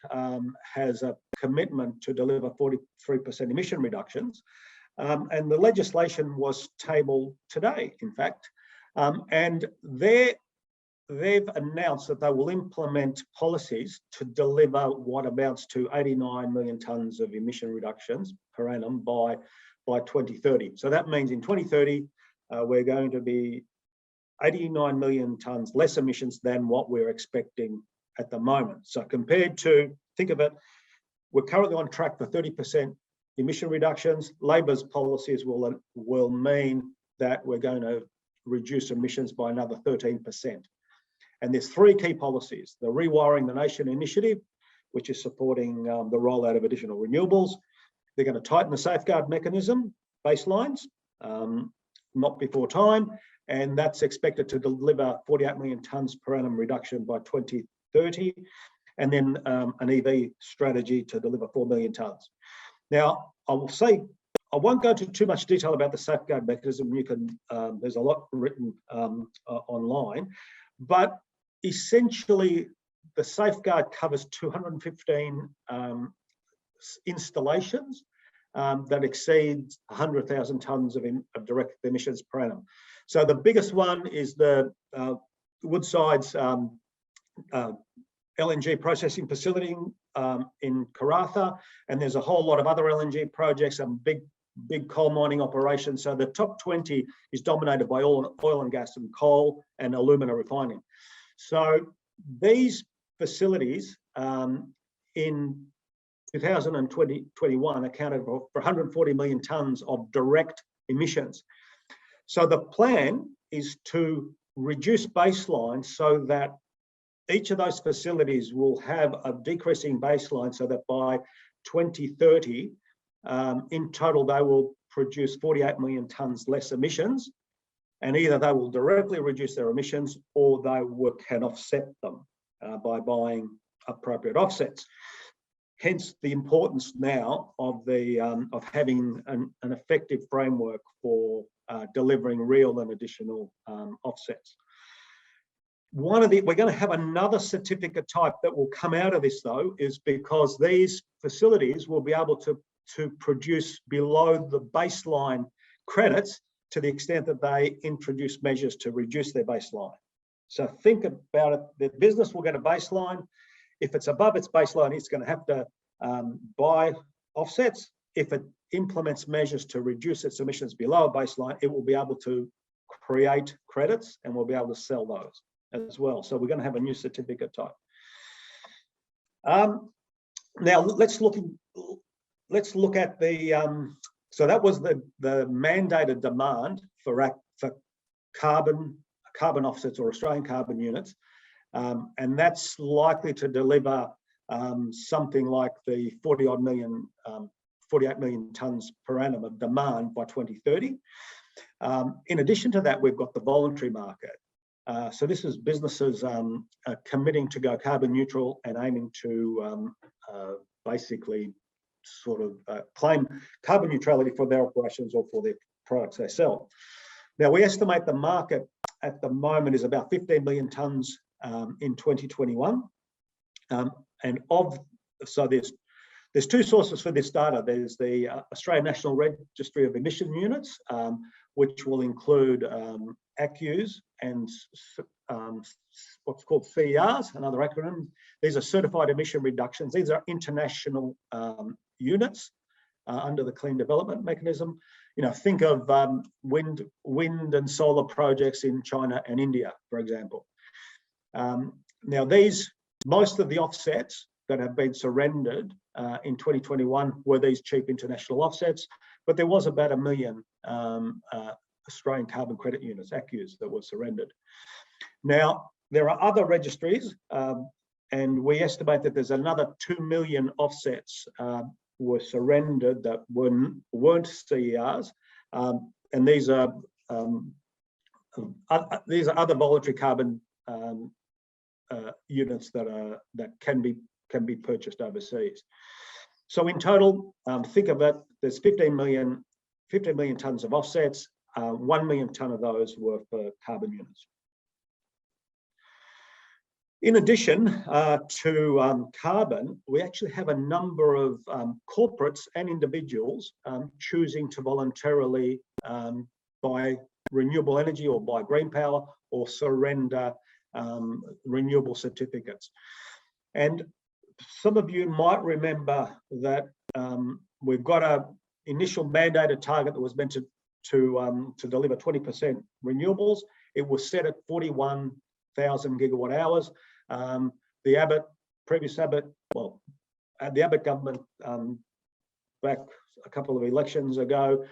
S4: has a commitment to deliver 43% emission reductions. And the legislation was tabled today, in fact. And they've announced that they will implement policies to deliver what amounts to 89 million tonnes of emission reductions per annum by 2030. So that means in 2030, we're going to be 89 million tonnes less emissions than what we're expecting at the moment. So compared to, think of it, we're currently on track for 30% emission reductions. Labor's policies will mean that we're going to reduce emissions by another 13%. And there's three key policies: the Rewiring the Nation initiative, which is supporting the rollout of additional renewables. They're going to tighten the safeguard mechanism baselines, not before time, and that's expected to deliver 48 million tonnes per annum reduction by 2030, and then an EV strategy to deliver 4 million tonnes. Now, I will say, I won't go into too much detail about the safeguard mechanism. You can, there's a lot written online, but essentially the safeguard covers 215 installations that exceeds 100,000 tonnes of direct emissions per annum. So the biggest one is the Woodside's LNG processing facility in Karratha, and there's a whole lot of other LNG projects and big coal mining operations. So the top 20 is dominated by oil and gas and coal and alumina refining. So these facilities in 2021 accounted for 140 million tonnes of direct emissions. So the plan is to reduce baseline so that each of those facilities will have a decreasing baseline, so that by 2030, in total, they will produce 48 million tonnes less emissions, and either they will directly reduce their emissions or they can offset them by buying appropriate offsets. Hence the importance now of having an effective framework for delivering real and additional offsets. we're going to have another certificate type that will come out of this, though, is because these facilities will be able to produce below the baseline credits to the extent that they introduce measures to reduce their baseline. So think about it, the business will get a baseline. If it's above its baseline, it's going to have to buy offsets. If it implements measures to reduce its emissions below a baseline, it will be able to create credits and we'll be able to sell those as well. So we're going to have a new certificate type. Now let's look at the so that was the mandated demand for carbon offsets or Australian carbon units, and that's likely to deliver something like the 48 million tonnes per annum of demand by 2030. In addition to that, we've got the voluntary market. So this is businesses committing to go carbon neutral and aiming to basically sort of claim carbon neutrality for their operations or for their products they sell. Now, we estimate the market at the moment is about 15 million tonnes in 2021. So there's two sources for this data. There's the Australian National Registry of Emission Units, which will include ACCUs and what's called CERs, another acronym. These are certified emission reductions. These are international units under the Clean Development Mechanism. You know, think of wind and solar projects in China and India, for example. Now, most of the offsets that have been surrendered in 2021 were these cheap international offsets, but there was about 1 million Australian carbon credit units, ACCUs, that were surrendered. Now, there are other registries, and we estimate that there's another 2 million offsets were surrendered that weren't CERs, and these are other voluntary carbon units that can be purchased overseas. So in total, think of it, there's 15 million tonnes of offsets. 1 million tonne of those were for carbon units. In addition to carbon, we actually have a number of corporates and individuals choosing to voluntarily buy renewable energy or buy green power or surrender renewable certificates. And some of you might remember that we've got an initial mandated target that was meant to deliver 20% renewables. It was set at 41,000 gigawatt hours. The Abbott government back a couple of elections ago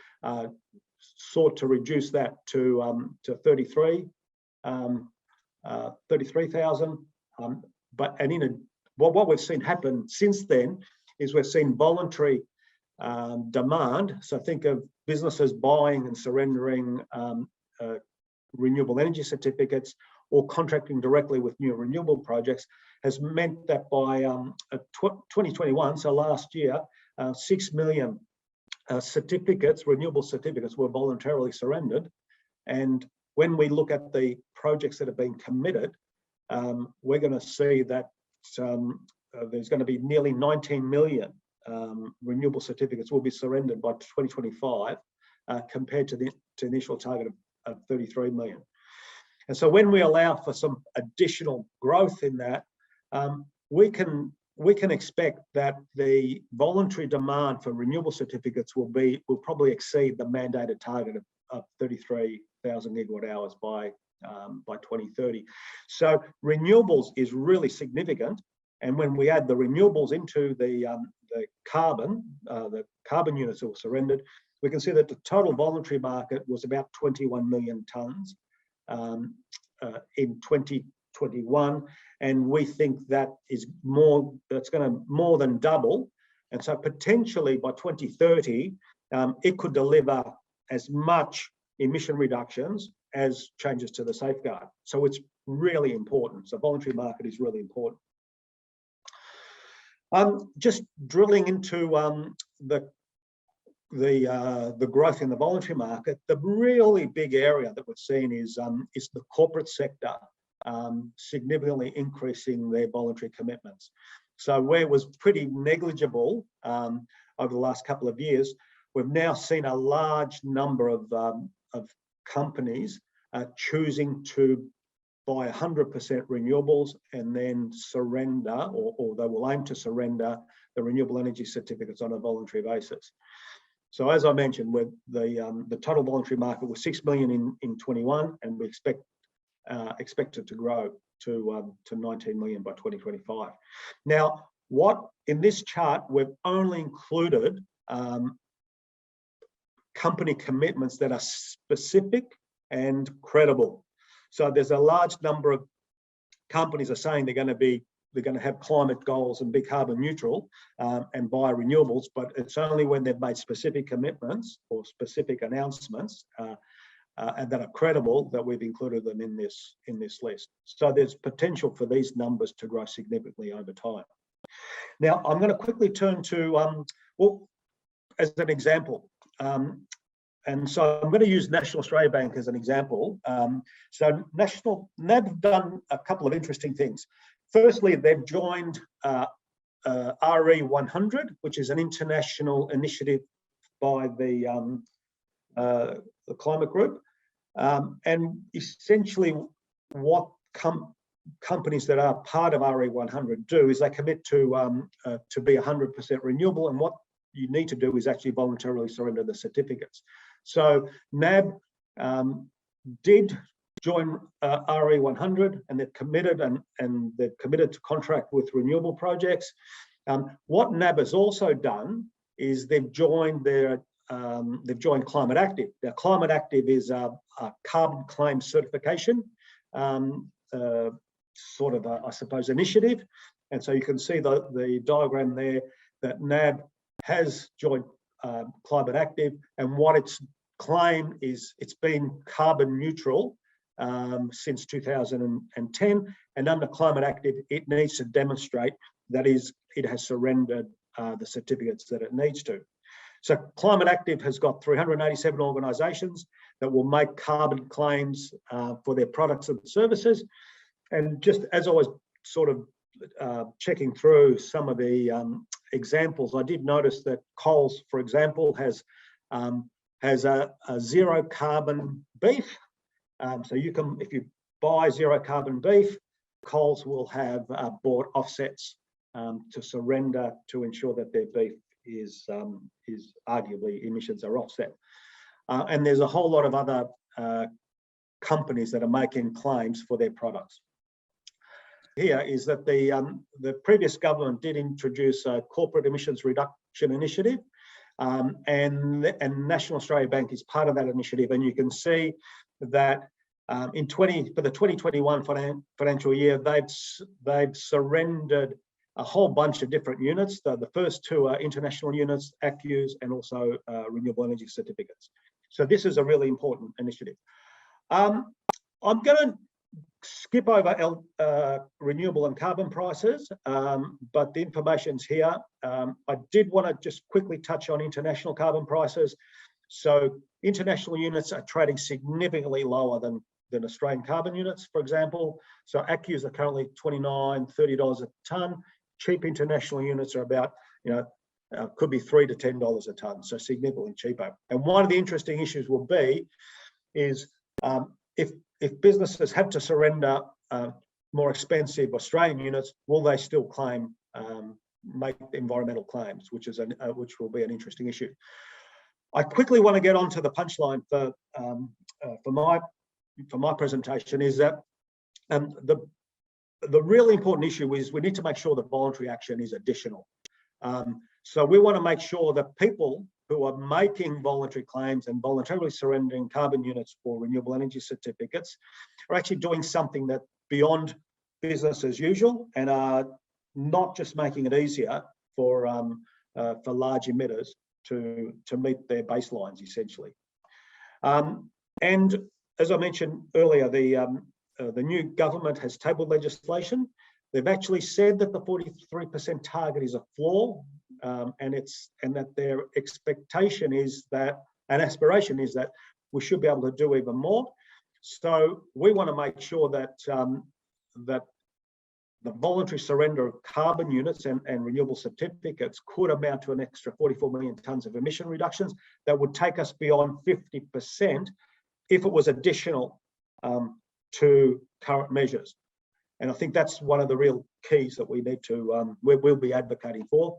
S4: sought to reduce that to 33,000. What we've seen happen since then is we've seen voluntary demand. So think of businesses buying and surrendering renewable energy certificates or contracting directly with new renewable projects, has meant that by 2021, so last year, 6 million renewable certificates were voluntarily surrendered. And when we look at the projects that have been committed, we're going to see that there's going to be nearly 19 million renewable certificates will be surrendered by 2025, compared to the initial target of 33 million. And so when we allow for some additional growth in that, we can expect that the voluntary demand for renewable certificates will probably exceed the mandated target of 33,000 gigawatt hours by 2030. So renewables is really significant, and when we add the renewables into the carbon units that were surrendered, we can see that the total voluntary market was about 21 million tonnes in 2021, and we think that's going to more than double. And so potentially by 2030, it could deliver as much emission reductions as changes to the safeguard. So it's really important. So voluntary market is really important. Just drilling into the growth in the voluntary market, the really big area that we've seen is the corporate sector significantly increasing their voluntary commitments. So where it was pretty negligible over the last couple of years, we've now seen a large number of companies choosing to buy 100% renewables and then surrender, or they will aim to surrender the renewable energy certificates on a voluntary basis. So as I mentioned, with the total voluntary market was 6 million in 21, and we expect it to grow to 19 million by 2025. Now, what in this chart we've only included company commitments that are specific and credible. So there's a large number of companies are saying they're going to have climate goals and be carbon neutral and buy renewables, but it's only when they've made specific commitments or specific announcements and that are credible that we've included them in this list. So there's potential for these numbers to grow significantly over time. Now I'm going to quickly turn to well, as an example. And so I'm going to use National Australia Bank as an example. So NAB have done a couple of interesting things. Firstly, they've joined RE100, which is an international initiative by the climate group. And essentially what companies that are part of RE100 do is they commit to be 100% renewable, and what you need to do is actually voluntarily surrender the certificates. So NAB did join RE100, and they've committed and they've committed to contract with renewable projects. What NAB has also done is they've joined Climate Active. Now, Climate Active is a carbon claim certification sort of I suppose initiative, and so you can see the diagram there that NAB has joined Climate Active, and what its claim is, it's been carbon neutral since 2010, and under Climate Active it needs to demonstrate that it has surrendered the certificates that it needs to. So Climate Active has got 387 organisations that will make carbon claims for their products and services. And just as I was sort of checking through some of the examples, I did notice that Coles, for example, has a zero carbon beef. So you can, if you buy zero carbon beef, Coles will have bought offsets to surrender to ensure that their beef is arguably emissions are offset. And there's a whole lot of other companies that are making claims for their products. Here is that the previous government did introduce a corporate emissions reduction initiative, and National Australia Bank is part of that initiative. And you can see that for the 2021 financial year, they've surrendered a whole bunch of different units. The first two are international units, ACCUs, and also renewable energy certificates. So this is a really important initiative. I'm going to skip over renewable and carbon prices, but the information's here. I did want to just quickly touch on international carbon prices. So international units are trading significantly lower than Australian carbon units, for example. So ACCUs are currently $29, $30 a tonne. Cheap international units are about, could be $3 to $10 a tonne, so significantly cheaper. And one of the interesting issues will be is if businesses have to surrender more expensive Australian units, will they still make environmental claims, which will be an interesting issue. I quickly want to get on to the punchline for my presentation is that the really important issue is we need to make sure that voluntary action is additional. So we want to make sure that people who are making voluntary claims and voluntarily surrendering carbon units for renewable energy certificates are actually doing something that beyond business as usual and are not just making it easier for large emitters to meet their baselines, essentially. And as I mentioned earlier, the new government has tabled legislation. They've actually said that the 43% target is a flaw, and that their expectation is that, and aspiration is that we should be able to do even more. So we want to make sure that that the voluntary surrender of carbon units and renewable certificates could amount to an extra 44 million tonnes of emission reductions that would take us beyond 50% if it was additional to current measures. And I think that's one of the real keys that we need to, we'll be advocating for.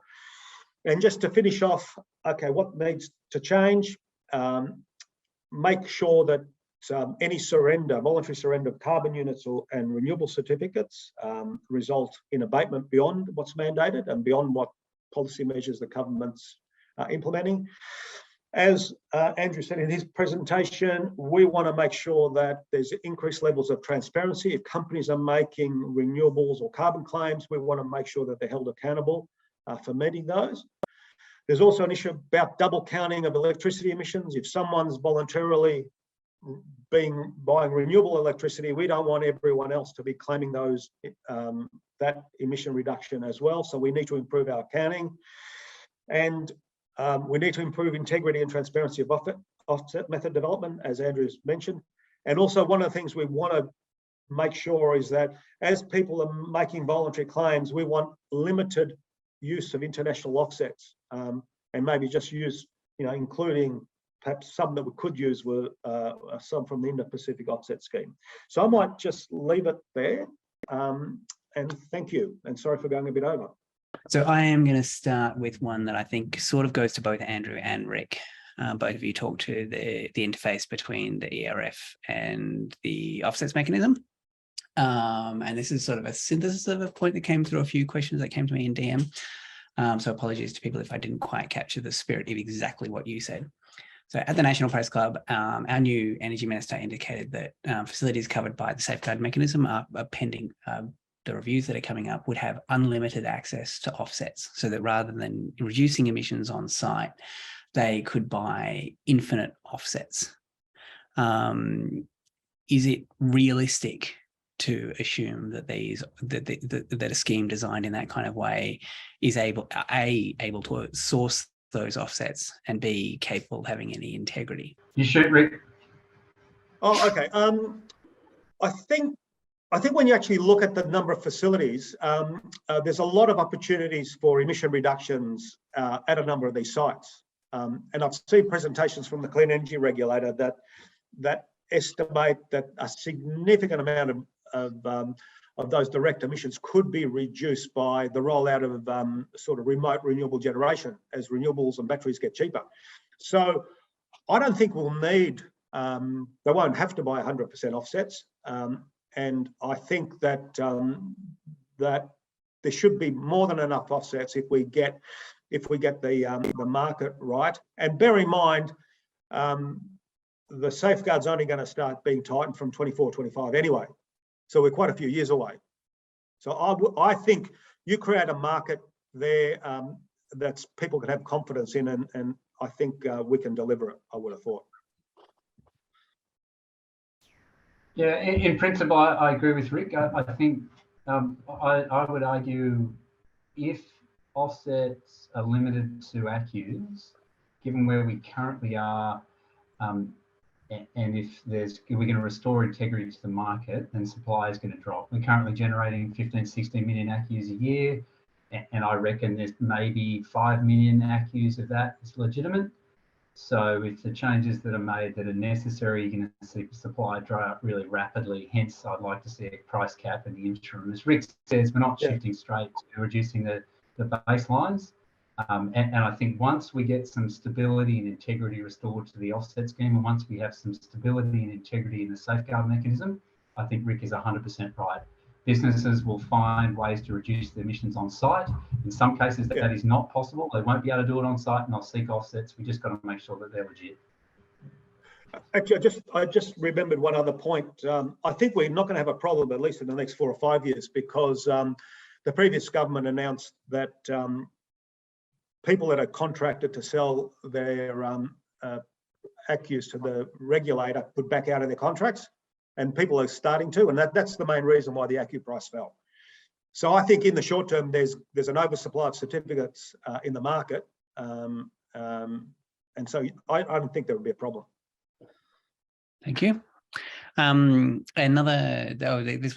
S4: And just to finish off, okay, what needs to change? Make sure that any surrender, voluntary surrender of carbon units and renewable certificates result in abatement beyond what's mandated and beyond what policy measures the government's implementing. As Andrew said in his presentation, we want to make sure that there's increased levels of transparency. If companies are making renewables or carbon claims, we want to make sure that they're held accountable for meeting those. There's also an issue about double counting of electricity emissions. If someone's voluntarily buying renewable electricity, we don't want everyone else to be claiming those that emission reduction as well. So we need to improve our accounting, and we need to improve integrity and transparency of offset method development, as Andrew's mentioned. And also one of the things we want to make sure is that as people are making voluntary claims, we want limited use of international offsets, and maybe just use, including perhaps some that we could use were some from the Indo-Pacific offset scheme. So I might just leave it there, and thank you, and sorry for going a bit over.
S2: So I am going to start with one that I think sort of goes to both Andrew and Ric. Both of you talked to the interface between the ERF and the offsets mechanism. And this is sort of a synthesis of a point that came through a few questions that came to me in DM. So apologies to people if I didn't quite capture the spirit of exactly what you said. So at the National Press Club, our new Energy Minister indicated that facilities covered by the safeguard mechanism are pending. The reviews that are coming up would have unlimited access to offsets, so that rather than reducing emissions on site, they could buy infinite offsets. Is it realistic to assume that that a scheme designed in that kind of way is able to source those offsets and be capable of having any integrity?
S3: You shoot, Ric.
S4: Oh, okay. I think when you actually look at the number of facilities, there's a lot of opportunities for emission reductions at a number of these sites. And I've seen presentations from the Clean Energy Regulator that estimate that a significant amount of those direct emissions could be reduced by the rollout of sort of remote renewable generation as renewables and batteries get cheaper. So I don't think we'll need, they won't have to buy 100% offsets. And I think that that there should be more than enough offsets if we get the market right. And bear in mind, the safeguard's only going to start being tightened from 24, 25 anyway. So we're quite a few years away. So I think you create a market there that people can have confidence in, and I think we can deliver it, I would have thought.
S3: Yeah, in principle, I agree with Ric. I think I would argue if offsets are limited to ACCUs, given where we currently are, and if we're going to restore integrity to the market, then supply is going to drop. We're currently generating 15, 16 million ACCUs a year, and I reckon there's maybe 5 million ACCUs of that is legitimate. So if the changes that are made that are necessary, you're going to see supply dry up really rapidly. Hence, I'd like to see a price cap in the interim. As Ric says, we're not shifting straight to reducing the baselines. And I think once we get some stability and integrity restored to the offset scheme, and once we have some stability and integrity in the safeguard mechanism, I think Ric is 100% right. Businesses will find ways to reduce the emissions on site. In some cases, that is not possible. They won't be able to do it on site, and they'll seek offsets. We just got to make sure that they're legit.
S4: Actually, I just remembered one other point. I think we're not going to have a problem, at least in the next 4 or 5 years, because the previous government announced that people that are contracted to sell their ACCUs to the regulator could back out of their contracts. And people are starting to, and that's the main reason why the ACCU price fell. So I think in the short term, there's an oversupply of certificates in the market, and so I don't think there would be a problem.
S2: Thank you. This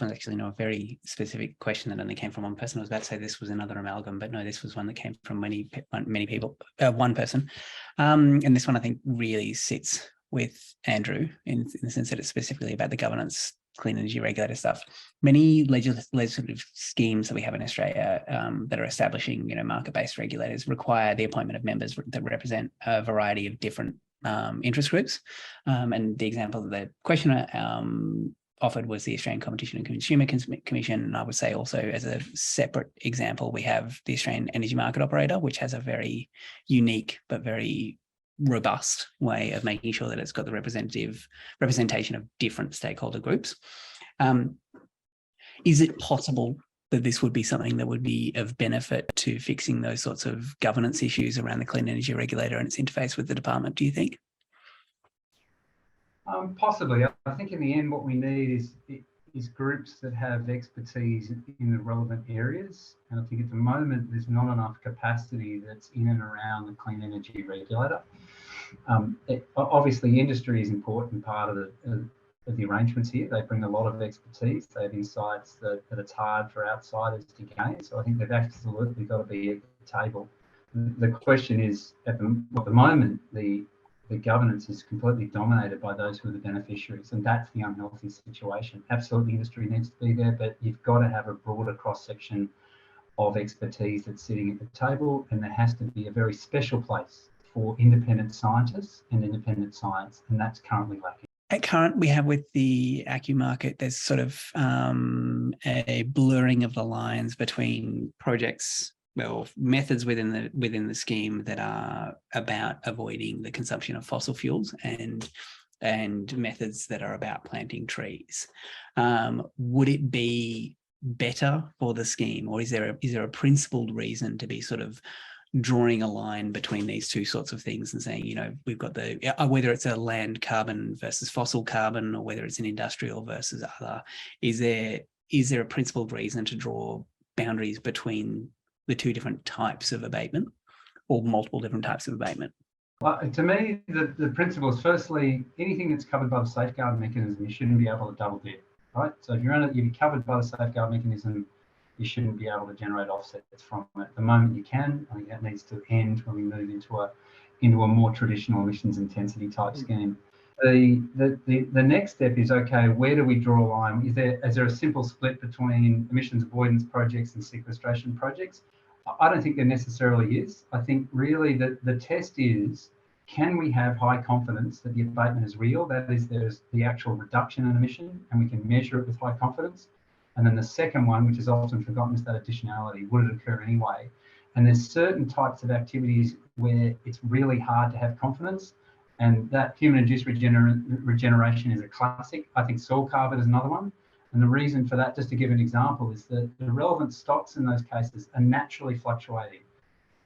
S2: one's actually not a very specific question that only came from one person. I was about to say this was another amalgam, but no, this was one that came from many people, one person. And this one I think really sits with Andrew in the sense that it's specifically about the governance, clean energy regulator stuff. Many legislative schemes that we have in Australia that are establishing, market-based regulators require the appointment of members that represent a variety of different interest groups. And the example that the questioner offered was the Australian Competition and Consumer Commission. And I would say also as a separate example, we have the Australian Energy Market Operator, which has a very unique but very robust way of making sure that it's got the representation of different stakeholder groups. Is it possible that this would be something that would be of benefit to fixing those sorts of governance issues around the clean energy regulator and its interface with the department, do you think?
S3: Possibly. I think in the end what we need is groups that have expertise in the relevant areas. And I think at the moment there's not enough capacity that's in and around the clean energy regulator. Obviously industry is an important part of the arrangements here. They bring a lot of expertise. They have insights that it's hard for outsiders to gain. So I think they've absolutely got to be at the table. The question is, at the moment, the governance is completely dominated by those who are the beneficiaries, and that's the unhealthy situation. Absolutely, industry needs to be there, but you've got to have a broader cross-section of expertise that's sitting at the table, and there has to be a very special place for independent scientists and independent science, and that's currently lacking.
S2: At current, we have with the ACCU market, there's sort of a blurring of the lines between projects, well, methods within the scheme that are about avoiding the consumption of fossil fuels and methods that are about planting trees. Would it be better for the scheme, or is there a principled reason to be sort of drawing a line between these two sorts of things and saying, we've got whether it's a land carbon versus fossil carbon, or whether it's an industrial versus other, is there a principled reason to draw boundaries between the two different types of abatement or multiple different types of abatement?
S3: Well, to me, the principle is firstly, anything that's covered by the safeguard mechanism, you shouldn't be able to double dip, right? So if you're covered by the safeguard mechanism, you shouldn't be able to generate offsets from it. At the moment you can. I think that needs to end when we move into a more traditional emissions intensity type scheme. The next step is, okay, where do we draw a line? Is there a simple split between emissions avoidance projects and sequestration projects? I don't think there necessarily is. I think really the test is, can we have high confidence that the abatement is real? That is, there's the actual reduction in emission and we can measure it with high confidence. And then the second one, which is often forgotten, is that additionality. Would it occur anyway? And there's certain types of activities where it's really hard to have confidence. And that human-induced regeneration is a classic. I think soil carbon is another one. And the reason for that, just to give an example, is that the relevant stocks in those cases are naturally fluctuating.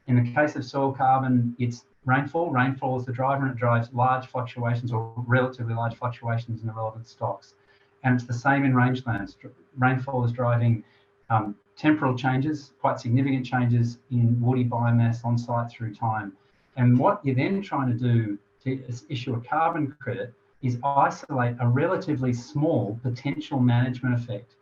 S3: In the case of soil carbon, it's rainfall. Rainfall is the driver, and it drives large fluctuations or relatively large fluctuations in the relevant stocks. And it's the same in rangelands. Rainfall is driving temporal changes, quite significant changes in woody biomass on site through time. And what you're then trying to do to issue a carbon credit is isolate a relatively small potential management effect.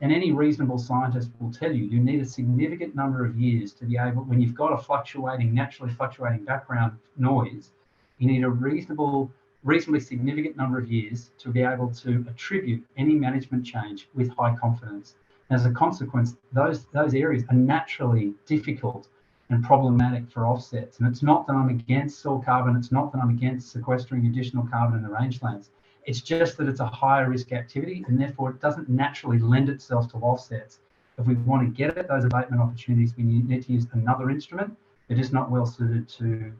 S3: And any reasonable scientist will tell you, you need a significant number of years to be able, when you've got a naturally fluctuating background noise, you need a reasonably significant number of years to be able to attribute any management change with high confidence. As a consequence, those areas are naturally difficult and problematic for offsets. And it's not that I'm against soil carbon, it's not that I'm against sequestering additional carbon in the rangelands. It's just that it's a higher risk activity, and therefore it doesn't naturally lend itself to offsets. If we want to get at those abatement opportunities, we need to use another instrument. They're just not well suited to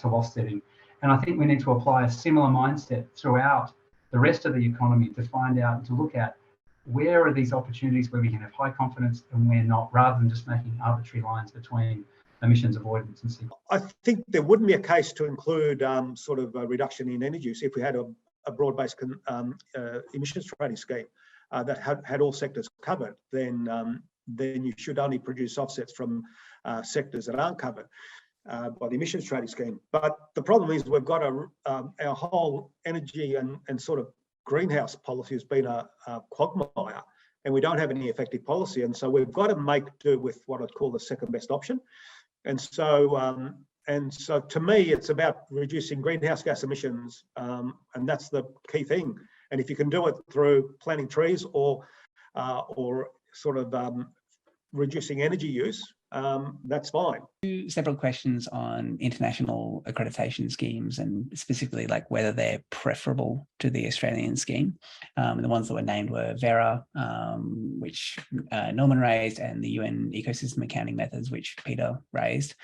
S3: offsetting. And I think we need to apply a similar mindset throughout the rest of the economy to find out and to look at where are these opportunities where we can have high confidence and where not, rather than just making arbitrary lines between emissions avoidance and sequestration. I
S4: think there wouldn't be a case to include sort of a reduction in energy use if we had a broad-based emissions trading scheme that had all sectors covered. Then you should only produce offsets from sectors that aren't covered by the emissions trading scheme. But the problem is we've got our whole energy and sort of greenhouse policy has been a quagmire, and we don't have any effective policy. And so we've got to make do with what I'd call the second best option. And so to me, it's about reducing greenhouse gas emissions, and that's the key thing. And if you can do it through planting trees or sort of reducing energy use, that's fine.
S2: Several questions on international accreditation schemes, and specifically like whether they're preferable to the Australian scheme. The ones that were named were Vera, which Nolan raised, and the UN ecosystem accounting methods, which Peter raised.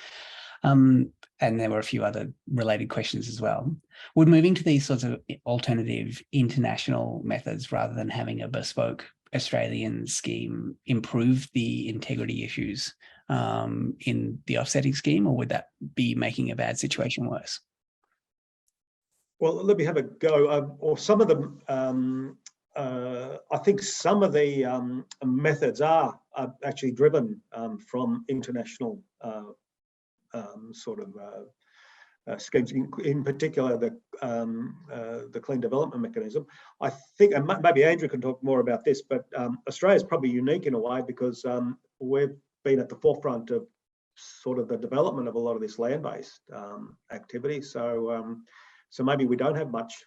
S2: And there were a few other related questions as well. Would moving to these sorts of alternative international methods rather than having a bespoke Australian scheme improve the integrity issues in the offsetting scheme, or would that be making a bad situation worse?
S4: Well, let me have a go. Or some of them, I think some of the methods are actually driven from international sort of schemes, in particular the clean development mechanism. I think, and maybe Andrew can talk more about this, but Australia is probably unique in a way because we've been at the forefront of sort of the development of a lot of this land-based activity. So maybe we don't have much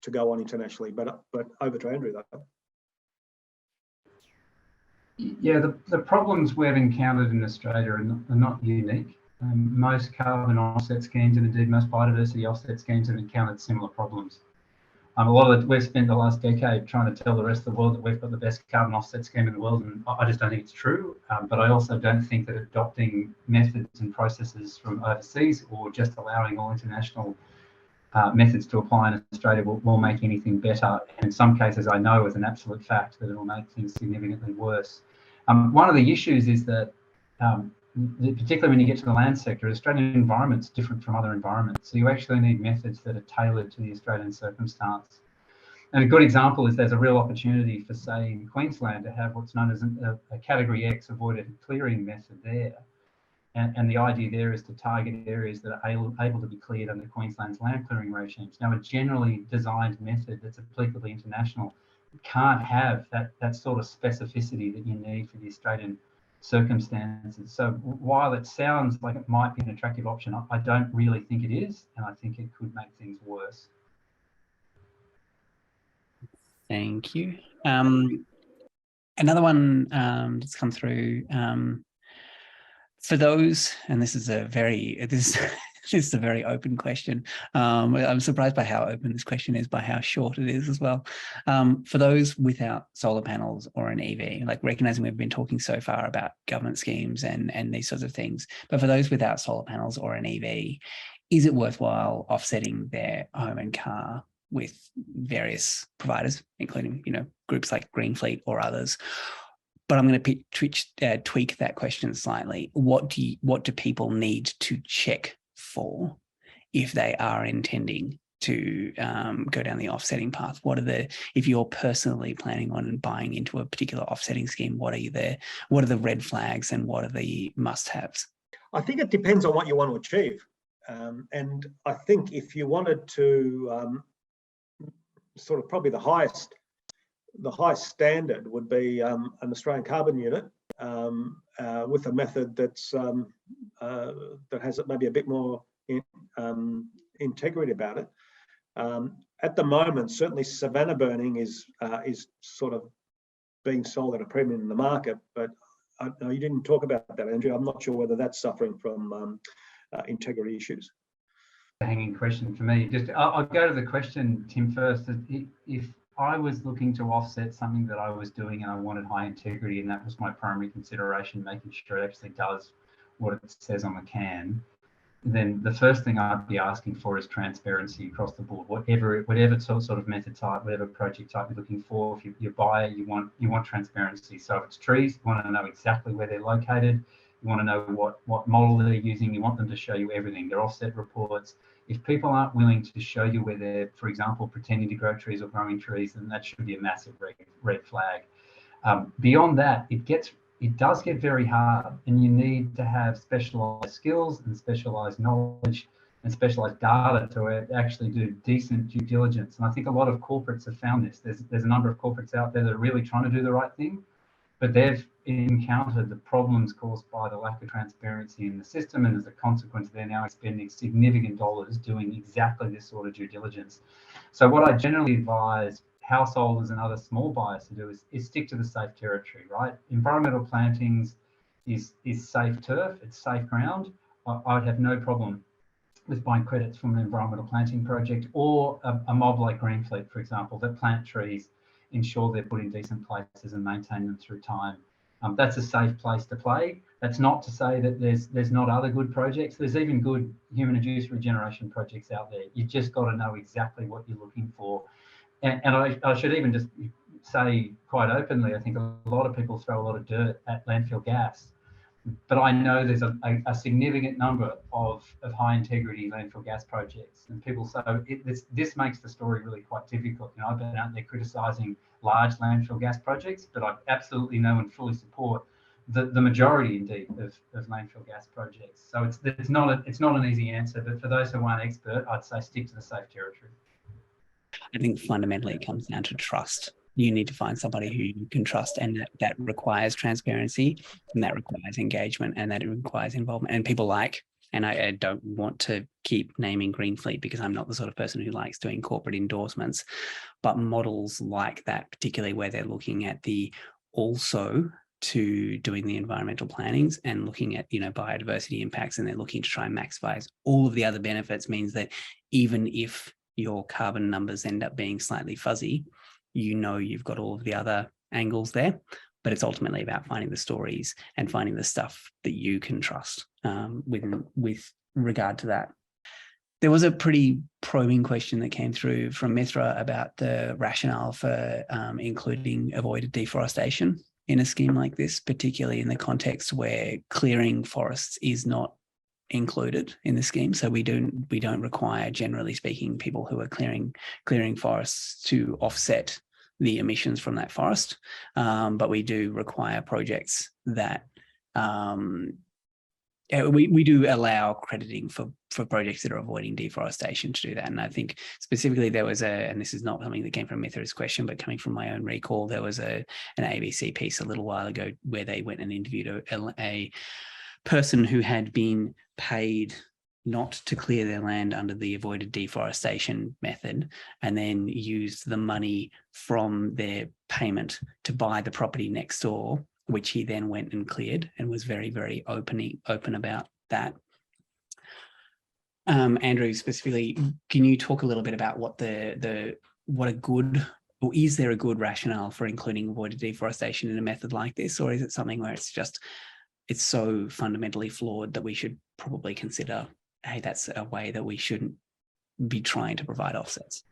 S4: to go on internationally, but over to Andrew though.
S3: Yeah, the problems we've encountered in Australia are not unique. Most carbon offset schemes, and indeed most biodiversity offset schemes, have encountered similar problems. We've spent the last decade trying to tell the rest of the world that we've got the best carbon offset scheme in the world, and I just don't think it's true. But I also don't think that adopting methods and processes from overseas, or just allowing all international methods to apply in Australia will make anything better. And in some cases, I know as an absolute fact that it will make things significantly worse. One of the issues is that particularly when you get to the land sector, Australian environment's different from other environments. So you actually need methods that are tailored to the Australian circumstance. And a good example is there's a real opportunity for, say, in Queensland to have what's known as a Category X avoided clearing method there. And the idea there is to target areas that are able to be cleared under Queensland's land clearing regimes. Now, a generally designed method that's applicably international can't have that sort of specificity that you need for the Australian circumstances. So while it sounds like it might be an attractive option, I don't really think it is, and I think it could make things worse.
S2: Thank you. Another one that's come through for those, and this is a very open question. I'm surprised by how open this question is, by how short it is as well. For those without solar panels or an EV, like recognizing we've been talking so far about government schemes and these sorts of things, but for those without solar panels or an EV, is it worthwhile offsetting their home and car with various providers, including, groups like Green Fleet or others? But I'm going to tweak that question slightly. What do people need to check for if they are intending to go down the offsetting path? If you're personally planning on buying into a particular offsetting scheme, what are the red flags and what are the must-haves?
S4: I think it depends on what you want to achieve. And I think if you wanted to sort of probably the highest standard would be an Australian carbon unit with a method that's that has maybe a bit more integrity about it. At the moment, certainly savanna burning is sort of being sold at a premium in the market, but you didn't talk about that, Andrew. I'm not sure whether that's suffering from integrity issues.
S3: Hanging question for me. I'll go to the question, Tim, first. If I was looking to offset something that I was doing and I wanted high integrity, and that was my primary consideration, making sure it actually does what it says on the can, then the first thing I'd be asking for is transparency across the board. Whatever sort of method type, whatever project type you're looking for, if you buy it, you want transparency. So if it's trees, you want to know exactly where they're located. You want to know what model they're using. You want them to show you everything, their offset reports. If people aren't willing to show you where they're, for example, pretending to grow trees or growing trees, then that should be a massive red flag. Beyond that, it does get very hard, and you need to have specialized skills and specialized knowledge and specialized data to actually do decent due diligence. And I think a lot of corporates have found this. There's a number of corporates out there that are really trying to do the right thing, but they've encountered the problems caused by the lack of transparency in the system, and as a consequence, they're now spending significant dollars doing exactly this sort of due diligence. So what I generally advise householders and other small buyers to do is stick to the safe territory, right? Environmental plantings is safe turf, it's safe ground. I'd have no problem with buying credits from an environmental planting project, or a mob like Greenfleet, for example, that plant trees, ensure they're put in decent places and maintain them through time. That's a safe place to play. That's not to say that there's not other good projects. There's even good human-induced regeneration projects out there. You just got to know exactly what you're looking for. And I should even just say quite openly, I think a lot of people throw a lot of dirt at landfill gas, but I know there's a significant number of high integrity landfill gas projects, and people say this makes the story really quite difficult. You know, I've been out there criticising large landfill gas projects, but I absolutely know and fully support the majority indeed of landfill gas projects. So it's not an easy answer, but for those who aren't expert, I'd say stick to the safe territory.
S2: I think fundamentally it comes down to trust. You need to find somebody who you can trust, and that requires transparency, and that requires engagement, and that requires involvement. And people like, and I don't want to keep naming Greenfleet because I'm not the sort of person who likes doing corporate endorsements, but models like that, particularly where they're looking at the also to doing the environmental plannings and looking at, you know, biodiversity impacts, and they're looking to try and maximize all of the other benefits, means that even if your carbon numbers end up being slightly fuzzy, you know you've got all of the other angles there, but it's ultimately about finding the stories and finding the stuff that you can trust with regard to that. There was a pretty probing question that came through from Mithra about the rationale for including avoided deforestation in a scheme like this, particularly in the context where clearing forests is not included in the scheme. So we don't require, generally speaking, people who are clearing forests to offset the emissions from that forest, but we do require projects that we do allow crediting for projects that are avoiding deforestation to do that. And I think specifically there was and this is not something that came from Mithra's question, but coming from my own recall, there was an ABC piece a little while ago where they went and interviewed a person who had been paid not to clear their land under the avoided deforestation method, and then used the money from their payment to buy the property next door, which he then went and cleared, and was very, very open about that. Andrew, specifically, can you talk a little bit about what what a good, or is there a good rationale for including avoided deforestation in a method like this, or is it something where it's so fundamentally flawed that we should probably consider, hey, that's a way that we shouldn't be trying to provide offsets?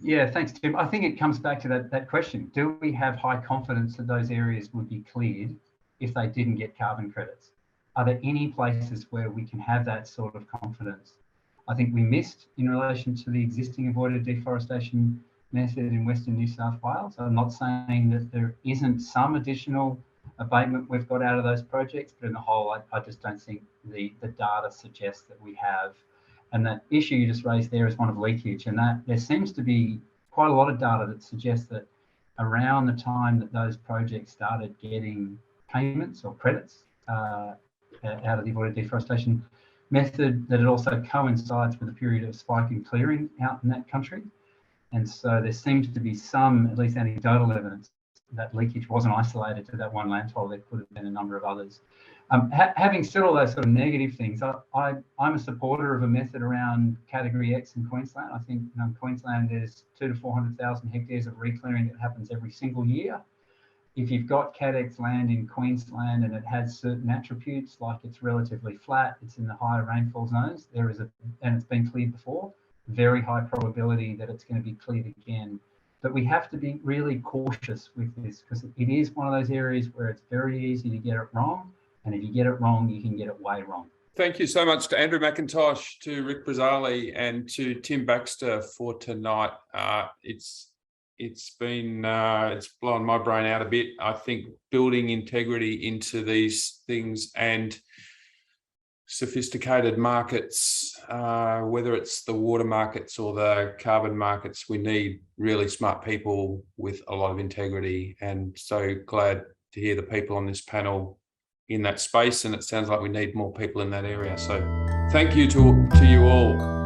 S3: Yeah, thanks, Tim. I think it comes back to that question. Do we have high confidence that those areas would be cleared if they didn't get carbon credits? Are there any places where we can have that sort of confidence? I think we missed in relation to the existing avoided deforestation method in Western New South Wales. I'm not saying that there isn't some additional abatement we've got out of those projects, but in the whole, I just don't think the data suggests that we have. And that issue you just raised there is one of leakage, and that there seems to be quite a lot of data that suggests that around the time that those projects started getting payments or credits out of the avoided deforestation method, that it also coincides with a period of spike in clearing out in that country. And so there seems to be some, at least anecdotal evidence, that leakage wasn't isolated to that one landfill. There could have been a number of others. Having said all those sort of negative things, I'm a supporter of a method around Category X in Queensland. I think in Queensland there's 200,000 to 400,000 hectares of reclearing that happens every single year. If you've got Cat X land in Queensland and it has certain attributes, like it's relatively flat, it's in the higher rainfall zones, and it's been cleared before, very high probability that it's going to be cleared again. But we have to be really cautious with this, because it is one of those areas where it's very easy to get it wrong. And if you get it wrong, you can get it way wrong.
S1: Thank you so much to Andrew Macintosh, to Ric Brazzale, and to Tim Baxter for tonight. It's blown my brain out a bit. I think building integrity into these things and sophisticated markets, whether it's the water markets or the carbon markets. We need really smart people with a lot of integrity, and so glad to hear the people on this panel in that space, and it sounds like we need more people in that area. So thank you to you all.